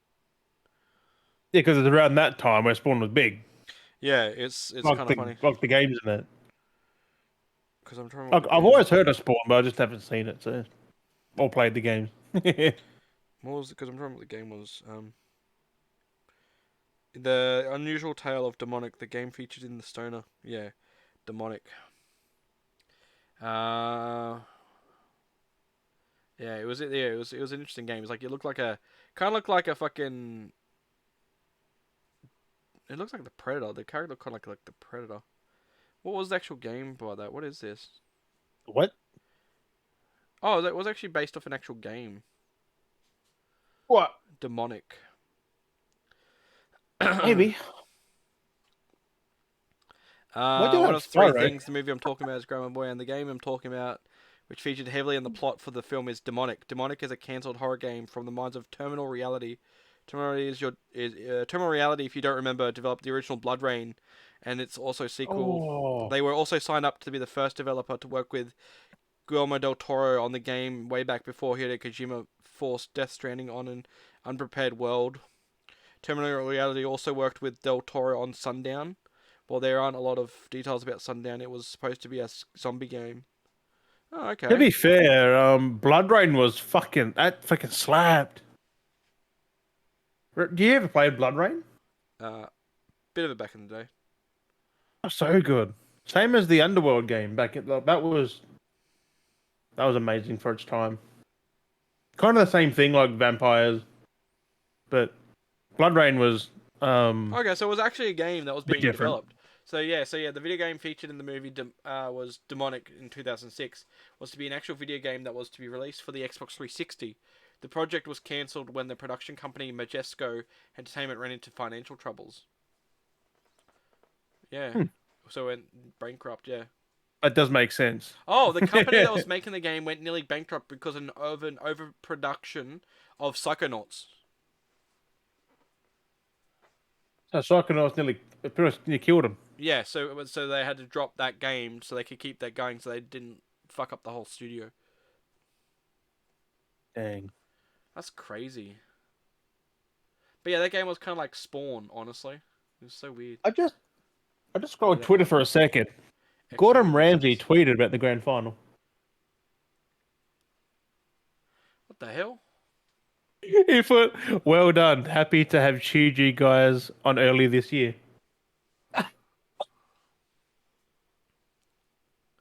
Yeah, because it's around that time where Spawn was big. Yeah, it's Like kind of funny. like the games in it. Because I'm trying. Like, I've always heard of Spawn, but I just haven't seen it, so or played the games. What was it? Because I'm trying what the game was. The Unusual Tale of Demonic. The game featured in the Stoner. Yeah, Demonic. Yeah, it was an interesting game. It's like it looked like a kind of looked like a fucking. It looks like the Predator. The character looked kind of like the Predator. What was the actual game by that? What is this? What? Oh, that was actually based off an actual game. What? Demonic. Maybe. One of three things. The movie I'm talking about is Grandma Boy, and the game I'm talking about, which featured heavily in the plot for the film, is Demonic. Demonic is a cancelled horror game from the minds of Terminal Reality. Terminal Reality, if you don't remember, developed the original Blood Rain, and it's also sequel. Oh. They were also signed up to be the first developer to work with Guillermo del Toro on the game way back before Hideo Kojima forced Death Stranding on an unprepared world. Terminal Reality also worked with del Toro on Sundown. While there aren't a lot of details about Sundown, it was supposed to be a zombie game. Oh, okay. To be fair, Blood Rain was fucking slapped. Do you ever play Blood Rain? Bit of it back in the day. Oh, so good. Same as the Underworld game back at that was amazing for its time. kind of the same thing like vampires, but Blood Rain was Okay, so it was actually a game that was a bit being different. developed. So yeah, the video game featured in the movie was Demonic in 2006. Was to be an actual video game that was to be released for the Xbox 360. The project was cancelled when the production company Majesco Entertainment ran into financial troubles. Yeah, Hmm. so it went bankrupt. Yeah. That does make sense. Oh, the company that was making the game went nearly bankrupt because of an overproduction of Psychonauts. So Psychonauts nearly, pretty much nearly killed him. Yeah, so they had to drop that game so they could keep that going, so they didn't fuck up the whole studio. Dang. That's crazy. But yeah, that game was kind of like Spawn, honestly. It was so weird. I just I just What scrolled the Twitter hell? for a second. Extra Gordon Ramsay releases. tweeted about the grand final. What the hell? He put, "Well done. Happy to have Chuji guys on early this year."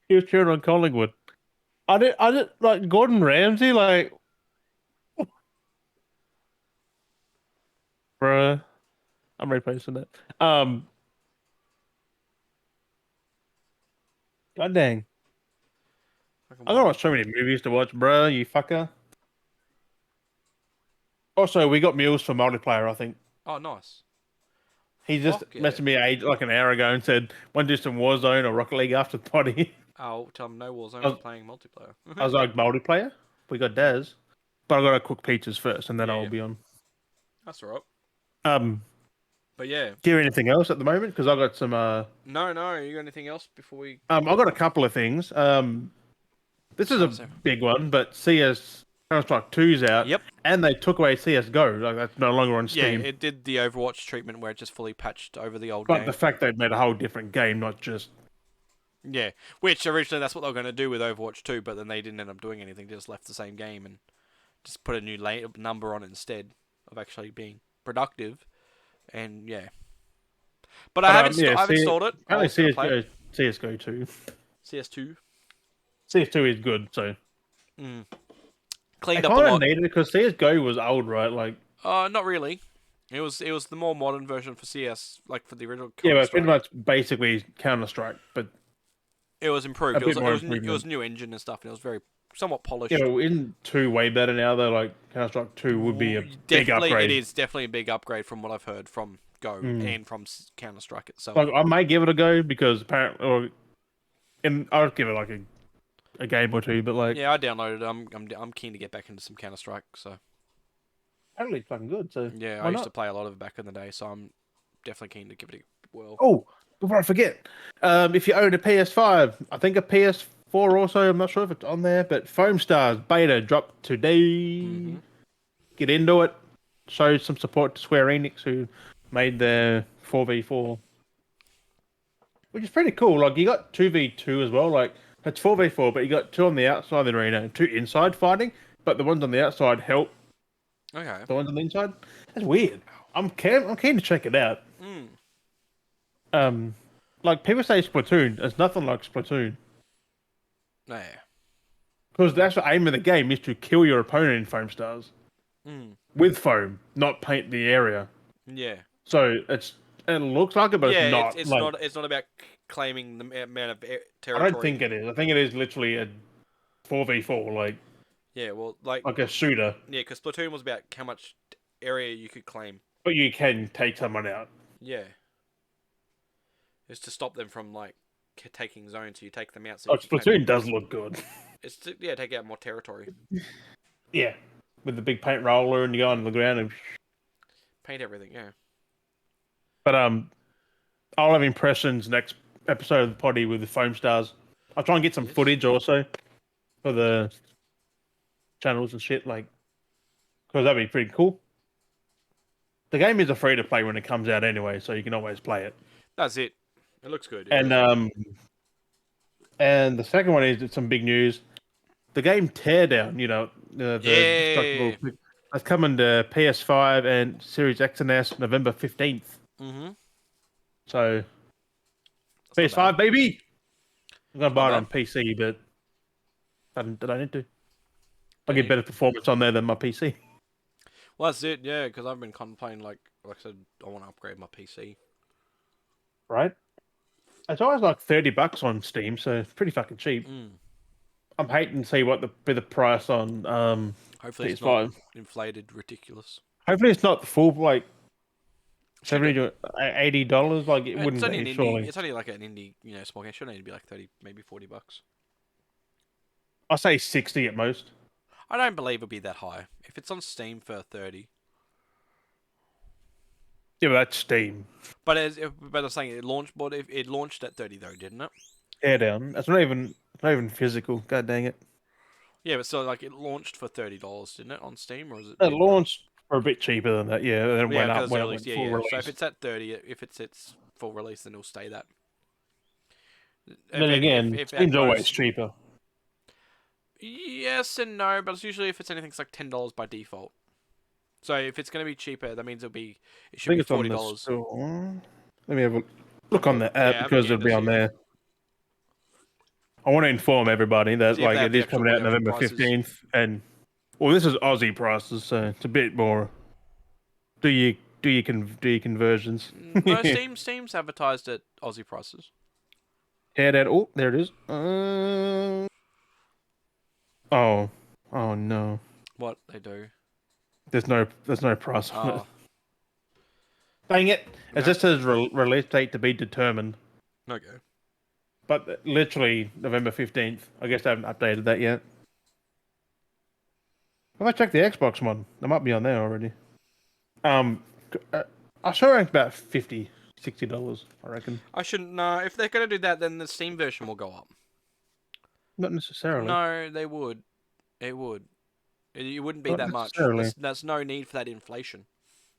He was cheering on Collingwood. I did like Gordon Ramsay, like, bruh. I'm reposting that. God dang. Fucking I got wild. so many movies to watch, bruh. You fucker. Also, we got Mules for multiplayer. I think Oh, nice. he just Fuck yeah. messaged me like an hour ago and said, "Want to do some Warzone or Rocket League after the party?" Oh, tell them no Warzone. I I'm was, playing multiplayer. I was like, "Multiplayer? We got Yeah. Daz, but I gotta cook pizzas first, and then Yeah, I'll yeah. be on." That's alright. Um, But yeah. do you have anything else at the moment? Because I got some. No. You got anything else before we I got a couple of things. This is a start so? big one, but CS Counter-Strike 2's out, Yep. and they took away CS:GO. Like that's no longer on Yeah, Steam. it did the Overwatch treatment where it just fully patched over the old But the game. fact they've made a whole different game, not just Yeah, which originally that's what they were going to do with Overwatch 2, but then they didn't end up doing anything. They just left the same game and just put a new number on it instead of actually being productive. And yeah, but I But haven't yeah, I've see, installed it. I apparently was going to play it. CS:GO 2. CS2. CS2 is good, so Mm. I Cleaned up a kind of lot. needed it because CS:GO was old, right? Like, Not really. It was the more modern version for CS, like for the original yeah, Counter but pretty Strike. much basically Counter Strike, but It was improved. a bit more It was improvement. new engine and stuff, and it was very somewhat Yeah, polished. but isn't 2 way better now though? Like Counter Strike 2 would be a big Definitely, it upgrade. is definitely a big upgrade from what I've heard from Go Mm. and from Counter Strike itself. Like, I might give it a go because apparently, and I'll give it like a game or two, but like Yeah, I downloaded it. I'm keen to get back into some Counter Strike. So apparently it's fucking good. So yeah, I why used to not? play a lot of it back in the day. So I'm definitely keen to give it a whirl. Oh, before I forget, if you own a PS5, I think a PS4 also, I'm not sure if it's on there, but Foam Stars beta dropped today. Mm-hmm. Get into it. Show some support to Square Enix, who made their 4v4, which is pretty cool. Like, you got 2v2 as well. Like, it's 4v4, but you got 2 on the outside of the arena and 2 inside fighting, but the ones on the outside help Okay. the ones on the inside. That's weird. I'm keen to check it out. Mm. Um, like, people say Splatoon, it's nothing like Splatoon. Yeah. Because the actual aim of the game is to kill your opponent in Foam Stars Mm. with foam, not paint the area. Yeah. So it looks like it, but it's Yeah. not. Like, It's not about claiming the amount of I don't territory. think it is. I think it is literally a 4v4, Yeah. Well, like a shooter. yeah, because Splatoon was about how much area you could claim. But you can take someone out. Yeah. It's to stop them from like taking zones. So you take them out so you Like, can claim more. Splatoon does look good. It's to, yeah, take out more territory. Yeah, with the big paint roller and you go on the ground and. Paint everything. Yeah. But I'll have impressions next episode of the potty with the Foam Stars. I'll try and get some Yes. footage also for the channels and shit, like, because that'd be pretty cool. The game is a free to play when it comes out anyway, so you can always play it. That's it. It looks good. It And really does. and the second one is some big news. The game Teardown, the destructible, Yeah. that's coming to PS5 and Series X and S November 15th. Mm-hmm. So That's not PS5 bad. baby. I'm gonna It's not buy it bad. on PC, but I don't need to. I get better performance on there than my PC. Well, that's it. Yeah, because I've been contemplating, like I said, I want to upgrade my PC. Right? It's always like $30 on Steam, so it's pretty fucking cheap. Mm. I'm hating to see what the price on Hopefully, it's not PS5. inflated ridiculous. Hopefully, it's not the full like Should $70 to $80. Like it It's wouldn't only an be indie. surely. It's only like an indie, small game. It should only be like 30, maybe $40. I say 60 at most. I don't believe it'll be that high. If it's on Steam for 30, Yeah, but that's Steam. but I'm saying it launched. But if it launched at 30 though, didn't it? Tear down. It's not even physical. God dang it. Yeah, but still, like it launched for $30, didn't it, on Steam, or is it? It launched for a bit cheaper than that. Yeah, then it Yeah, went up because when it early. went Yeah, full yeah. So if release. it's at 30, if it's its full release, then it'll stay that. Then again, If at Steam's always most, cheaper. yes and no, but it's usually if it's anything, it's like $10 by default. So if it's going to be cheaper, that means it I should think be it's on the $40. store. Let me have a look on the app Yeah, have a because it'll be gander, on see there. I want to inform everybody that if they like have it the is actual coming out actual November prices. 15th, and well, this is Aussie prices, so it's a bit more. Do you conversions? No, Steam's advertised at Aussie prices. Yeah, that. Oh, there it is. Oh, oh no. What they do? There's no price on it. Oh, Dang it! It no, just says release date to be determined, okay. but literally November 15th. I guess they haven't updated that yet. If I check the Xbox one, they might be on there already. Um, I sure ranked about $50, $60, I reckon. I shouldn't. No, if they're gonna do that, then the Steam version will go up. Not necessarily. No, they would. It would. It wouldn't be Not that much. necessarily. That's no need for that inflation.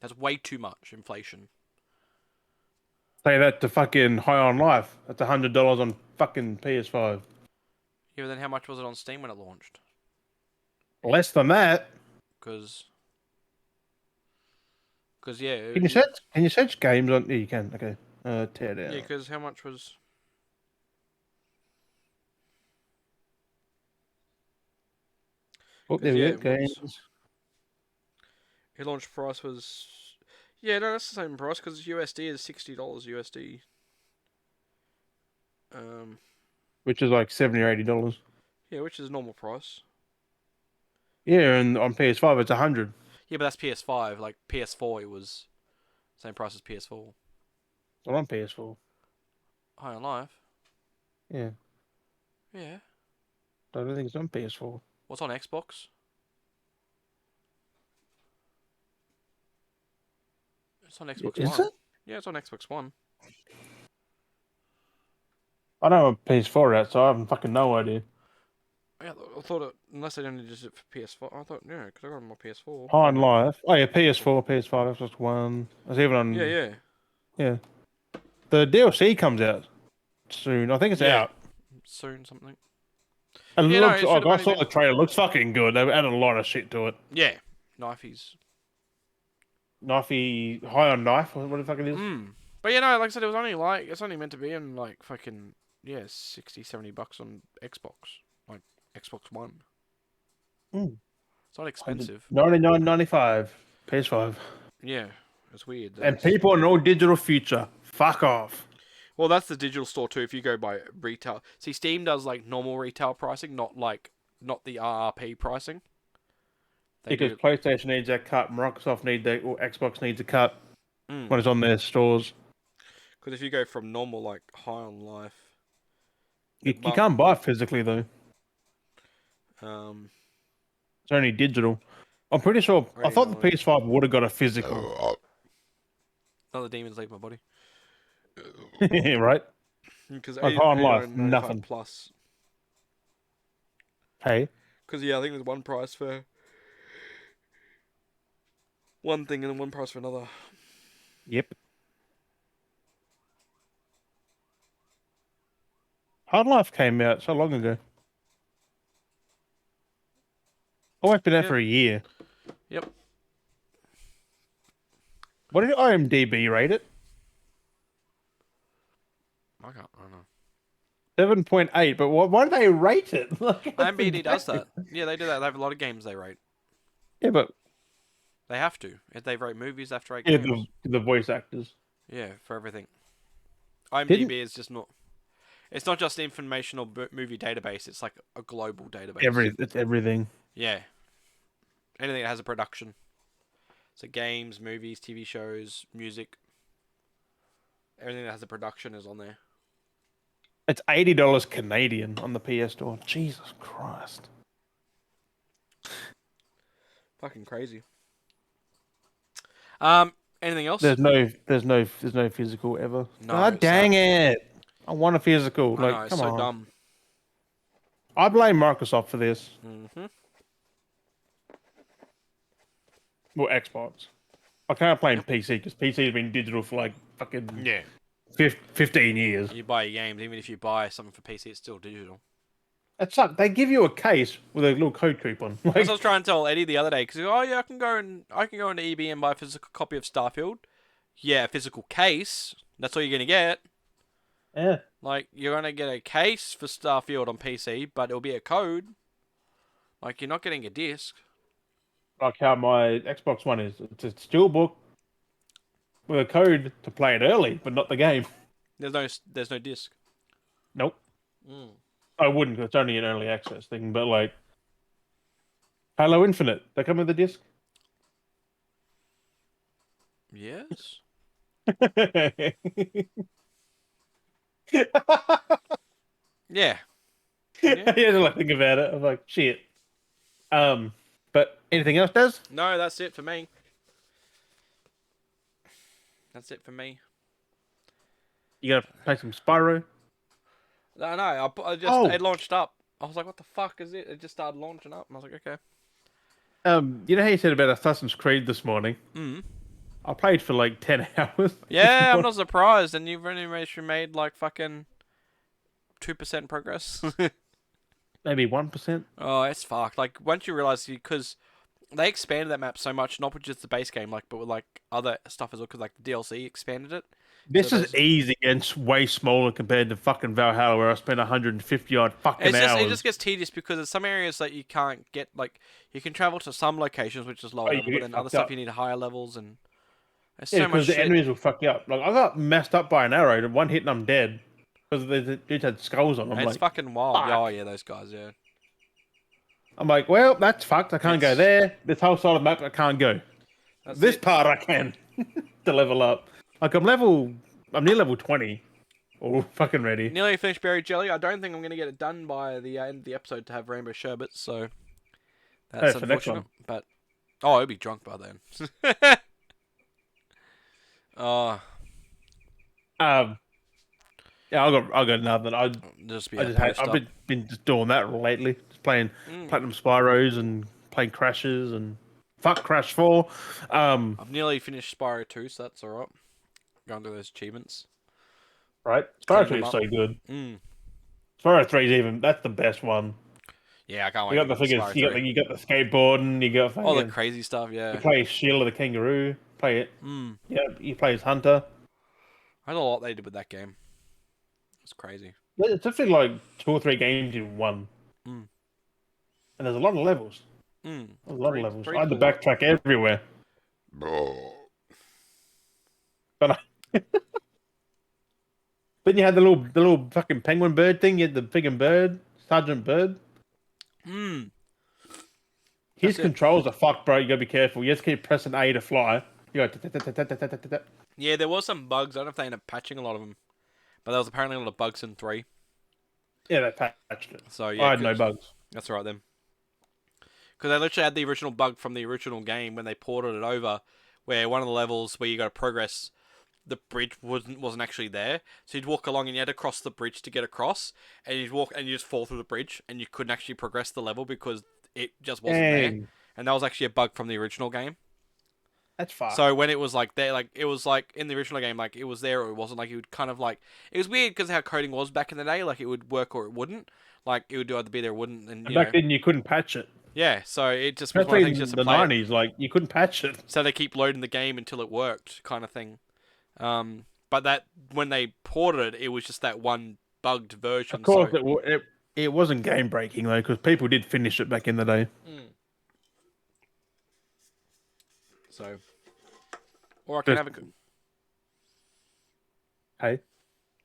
That's way too much inflation. Say that to fucking High on Life. That's $100 on fucking PS5. Yeah, but then how much was it on Steam when it launched? Less than that. Because yeah, Can you search games on? Yeah, you can. Okay. Tear yeah, down. because how much was? Oh, Because there we yeah, go. it was. Games. It launch price was. Yeah, no, that's the same price because USD is $60 USD. Which is like $70 or $80. Yeah, which is normal price. Yeah, and on PS5 it's 100. Yeah, but that's PS5. Like PS4, it was same price as PS4. Not on PS4. High on Life. Yeah, Yeah. I don't think it's on PS4. What's on Xbox? It's on Xbox Is One. it? Yeah, it's on Xbox One. I know on PS4 out, so I have fucking no idea. Yeah, I thought it, unless they only did it for PS4. I thought yeah, because I got it on my PS4. High on Life. Oh yeah, PS4, PS5, Xbox One. It's even Yeah, on. yeah, Yeah, the DLC comes out soon. I think it's yeah. out. Soon something. It Yeah, no, looks. it should Like, have I only saw been. the trailer. It looks fucking good. They've added a lot of shit to it. Yeah, knifeys. Knifey, high on knife. What the fuck it is? But yeah, no, like I said, it's only meant to be in like fucking yeah, 60, $70 on Xbox, like Xbox One. It's not expensive. 99.95 PS5. Yeah, it's weird. And people in all digital future, fuck off. Well, that's the digital store too. If you go by retail, see, Steam does like normal retail pricing, not the RRP pricing. They Because do. PlayStation needs that cut, Microsoft needs that, or Xbox needs a cut when Because it's on their stores. if you go from normal like High on Life, You can't buy it physically though. It's only digital. I'm pretty sure. I thought the PS5 would have got a physical. Another demons leave my body. Right? Because Like High on Life, 89.95 nothing. plus. Hey, Because yeah, I think there's one price for one thing and then one price for another. yep. Hard Life came out so long ago. Oh, it's been out for a year. Yep. What did IMDb rate it? I don't know. 7.8, but why do they rate it? Like, that's IMDb does insane. that. Yeah, they do that. They have a lot of games they rate. Yeah, but They have to. If they rate movies, they have to rate yeah, games. the voice actors Yeah, for everything. didn't IMDb is just not. It's not just an informational movie database. It's like a global database. it's everything. Yeah, anything that has a production. So games, movies, TV shows, music, everything that has a production is on there. It's $80 Canadian on the PS Store. Jesus Christ. Fucking crazy. Anything else? There's no physical ever. No, God dang it! I want a physical. I know, Like, it's come so on. dumb. I blame Microsoft for this. Mm-hmm. Well, Xbox. I can't blame PC because PC has been digital for like fucking Yeah. 15 years. You buy your games, even if you buy something for PC, it's still digital. It sucks. They give you a case with a little code coupon. That's Like, what I was trying to tell Eddie the other day, because oh yeah, I can go into EB and buy a physical copy of Starfield. Yeah, physical case. That's all you're gonna get. yeah. Like you're gonna get a case for Starfield on PC, but it'll be a code. Like you're not getting a disc. Like how my Xbox One is. It's a steelbook with a code to play it early, but not the game. There's no disc. Nope. Mm. I wouldn't 'cause it's only an early access thing, but like Halo Infinite, they come with a disc. Yes. Yeah. Yeah, just like think about it. I'm like, shit. But anything else, Des? No, that's it for me. That's it for me. You gotta play some Spyro. I know. Oh. It launched up. I was like, what the fuck is it? It just started launching up, and I was like, okay. You know how you said about Assassin's Creed this morning? Mm. I played for like 10 hours. Yeah, I'm not surprised. And you've only made like fucking 2% progress. Maybe 1%. Oh, it's fucked. Like once you realize, because they expanded that map so much, not with just the base game, like but with like other stuff as well, because like the DLC expanded it. This So is easy and way smaller compared to fucking Valhalla, where I spent 150 odd fucking hours. It just gets tedious because there's some areas that you can't get. Like you can travel to some locations which is lower Oh, you level, get but then other fucked stuff up. you need higher levels, and there's Yeah, so much because the shit. enemies will fuck you up. Like I got messed up by an arrow, and one hit and I'm dead because the dudes had skulls on them. It's Like, fucking wild. fuck. Oh yeah, those guys. Yeah. I'm like, well, that's fucked. I can't go there. This whole side of the map, I can't go. That's This it. part I can to level up. Like I'm near level 20. All fucking ready. Nearly finished berry jelly. I don't think I'm gonna get it done by the end of the episode to have rainbow sherbet. So that's For next one. unfortunate. But I'll be drunk by then. Oh, Yeah, I got nothing. just be I a just had, post I've up. been just doing that lately. Just playing Platinum Spyros and playing Crashes and fuck Crash 4. I've nearly finished Spyro 2, so that's alright. Going through those achievements. Right? Clean Spyro 3 them is up. so good. Mm. Spyro 3 is even, that's the best one. Yeah, I can't wait You got the to get figures, Spyro 3. you got the skateboarding, you got All the fucking, crazy stuff, you yeah. play Sheila the Kangaroo, play it. Mm. Yeah, you play as Hunter. I know a lot they did with that game. It's crazy. It's definitely like 2 or 3 games in one. Mm. And there's a lot of levels. Mm. A lot of levels. Very I had to cool. backtrack everywhere. But then you had the little fucking penguin bird thing. You had the friggin' bird, Sergeant Bird. Mm. His That's it. controls are fucked, bro. You gotta be careful. You just keep pressing A to fly. You go. Yeah, there was some bugs. I don't know if they ended up patching a lot of them. But there was apparently a lot of bugs in 3. Yeah, they patched it. So yeah, I had no bugs. That's all right then. Because they literally had the original bug from the original game when they ported it over, where one of the levels where you got to progress, the bridge wasn't actually there. So you'd walk along and you had to cross the bridge to get across, and you'd walk and you just fall through the bridge, and you couldn't actually progress the level because it just wasn't there. Dang. And that was actually a bug from the original game. That's fucked. So when it was like there, like it was like in the original game, like it was there or it wasn't. Like it would kind of like it was weird because how coding was back in the day. Like it would work or it wouldn't. Like it would either be there or wouldn't. And you back know, then you couldn't patch it. yeah. So it just was one of Especially the things in just to the play it. 90s, like you couldn't patch it. So they keep loading the game until it worked, kind of thing. But that when they ported it, it was just that one bugged Of version. course, So, it wasn't game breaking though, because people did finish it back in the day. so, or I can Just have hey,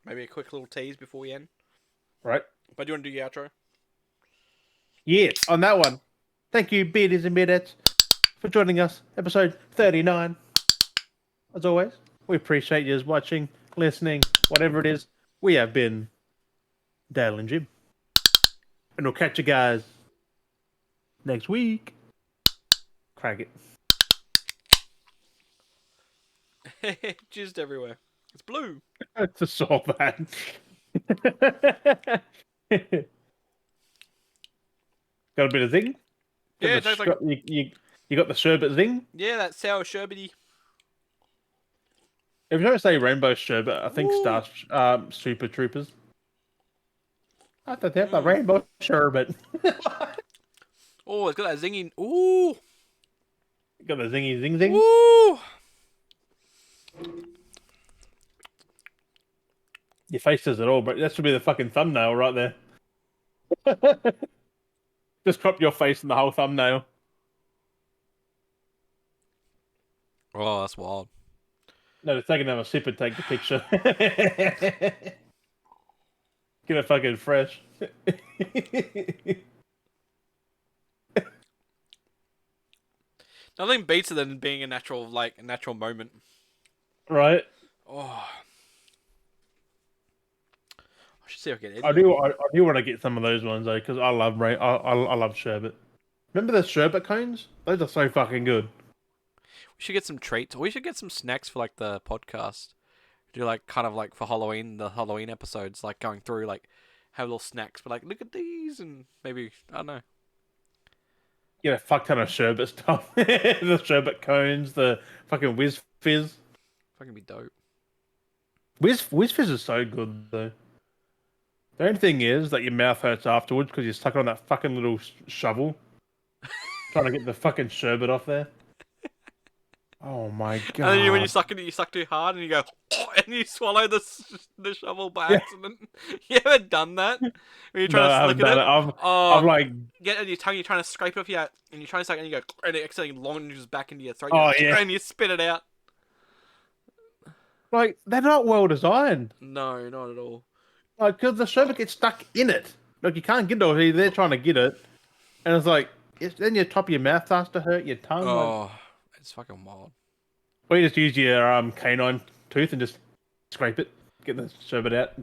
maybe a quick little tease before we end. right? But do you want to do your outro? Yeah, on that one. Thank you, beardies and beardettes, for joining us. Episode 39. As always, we appreciate you watching, listening, whatever it is. We have been Dale and Jim. And we'll catch you guys next week. Crack it. Jizzed everywhere. It's blue. To solve that. Got a bit of zing? Yeah, it tastes like You got the sherbet zing? that sour sherbety. If you don't say rainbow sherbet, I think Ooh. Super Troopers. I thought they have the rainbow sherbet. Oh, it's got that zinging. Ooh. Got the zingy zing zing. Ooh. Your face says it all, but that should be the fucking thumbnail right there. Just crop your face in the whole thumbnail. Oh, that's wild. No, they're taking them a sip and take the picture. Get it fucking fresh. Nothing beats it than being a natural moment. Right? Oh. I should see if I can edit I it. do. I do want to get some of those ones though, because I love I love sherbet. Remember the sherbet cones? Those are so fucking good. We should get some treats. We should get some snacks for like the podcast. Do like kind of like for Halloween, the Halloween episodes, like going through like have little snacks, but like look at these and maybe I don't know. Get a fuck ton of sherbet stuff. The sherbet cones, the fucking whiz fizz. Fucking be dope. Whiz fizz is so good though. The only thing is that your mouth hurts afterwards because you're stuck on that fucking little shovel, trying to get the fucking sherbet off there. Oh my god! And then when you suck it, you suck too hard, and you go, and you swallow the shovel by Yeah. accident. You ever done that? When you're No, trying I to haven't slick done it? it. Oh, I've like, get it on your tongue. You're trying to scrape it off your, and you're trying to suck, it, and you go, and it accidentally launches back into your throat. oh You go, yeah, and you spit it out. like they're not well designed. No, not at all. Like, because the sherbet gets stuck in it. Like you can't get it. They're trying to get it, and it's like then your top of your mouth starts to hurt, your tongue. Like, Oh, it's fucking wild. or you just use your canine tooth and just scrape it, get the sherbet out.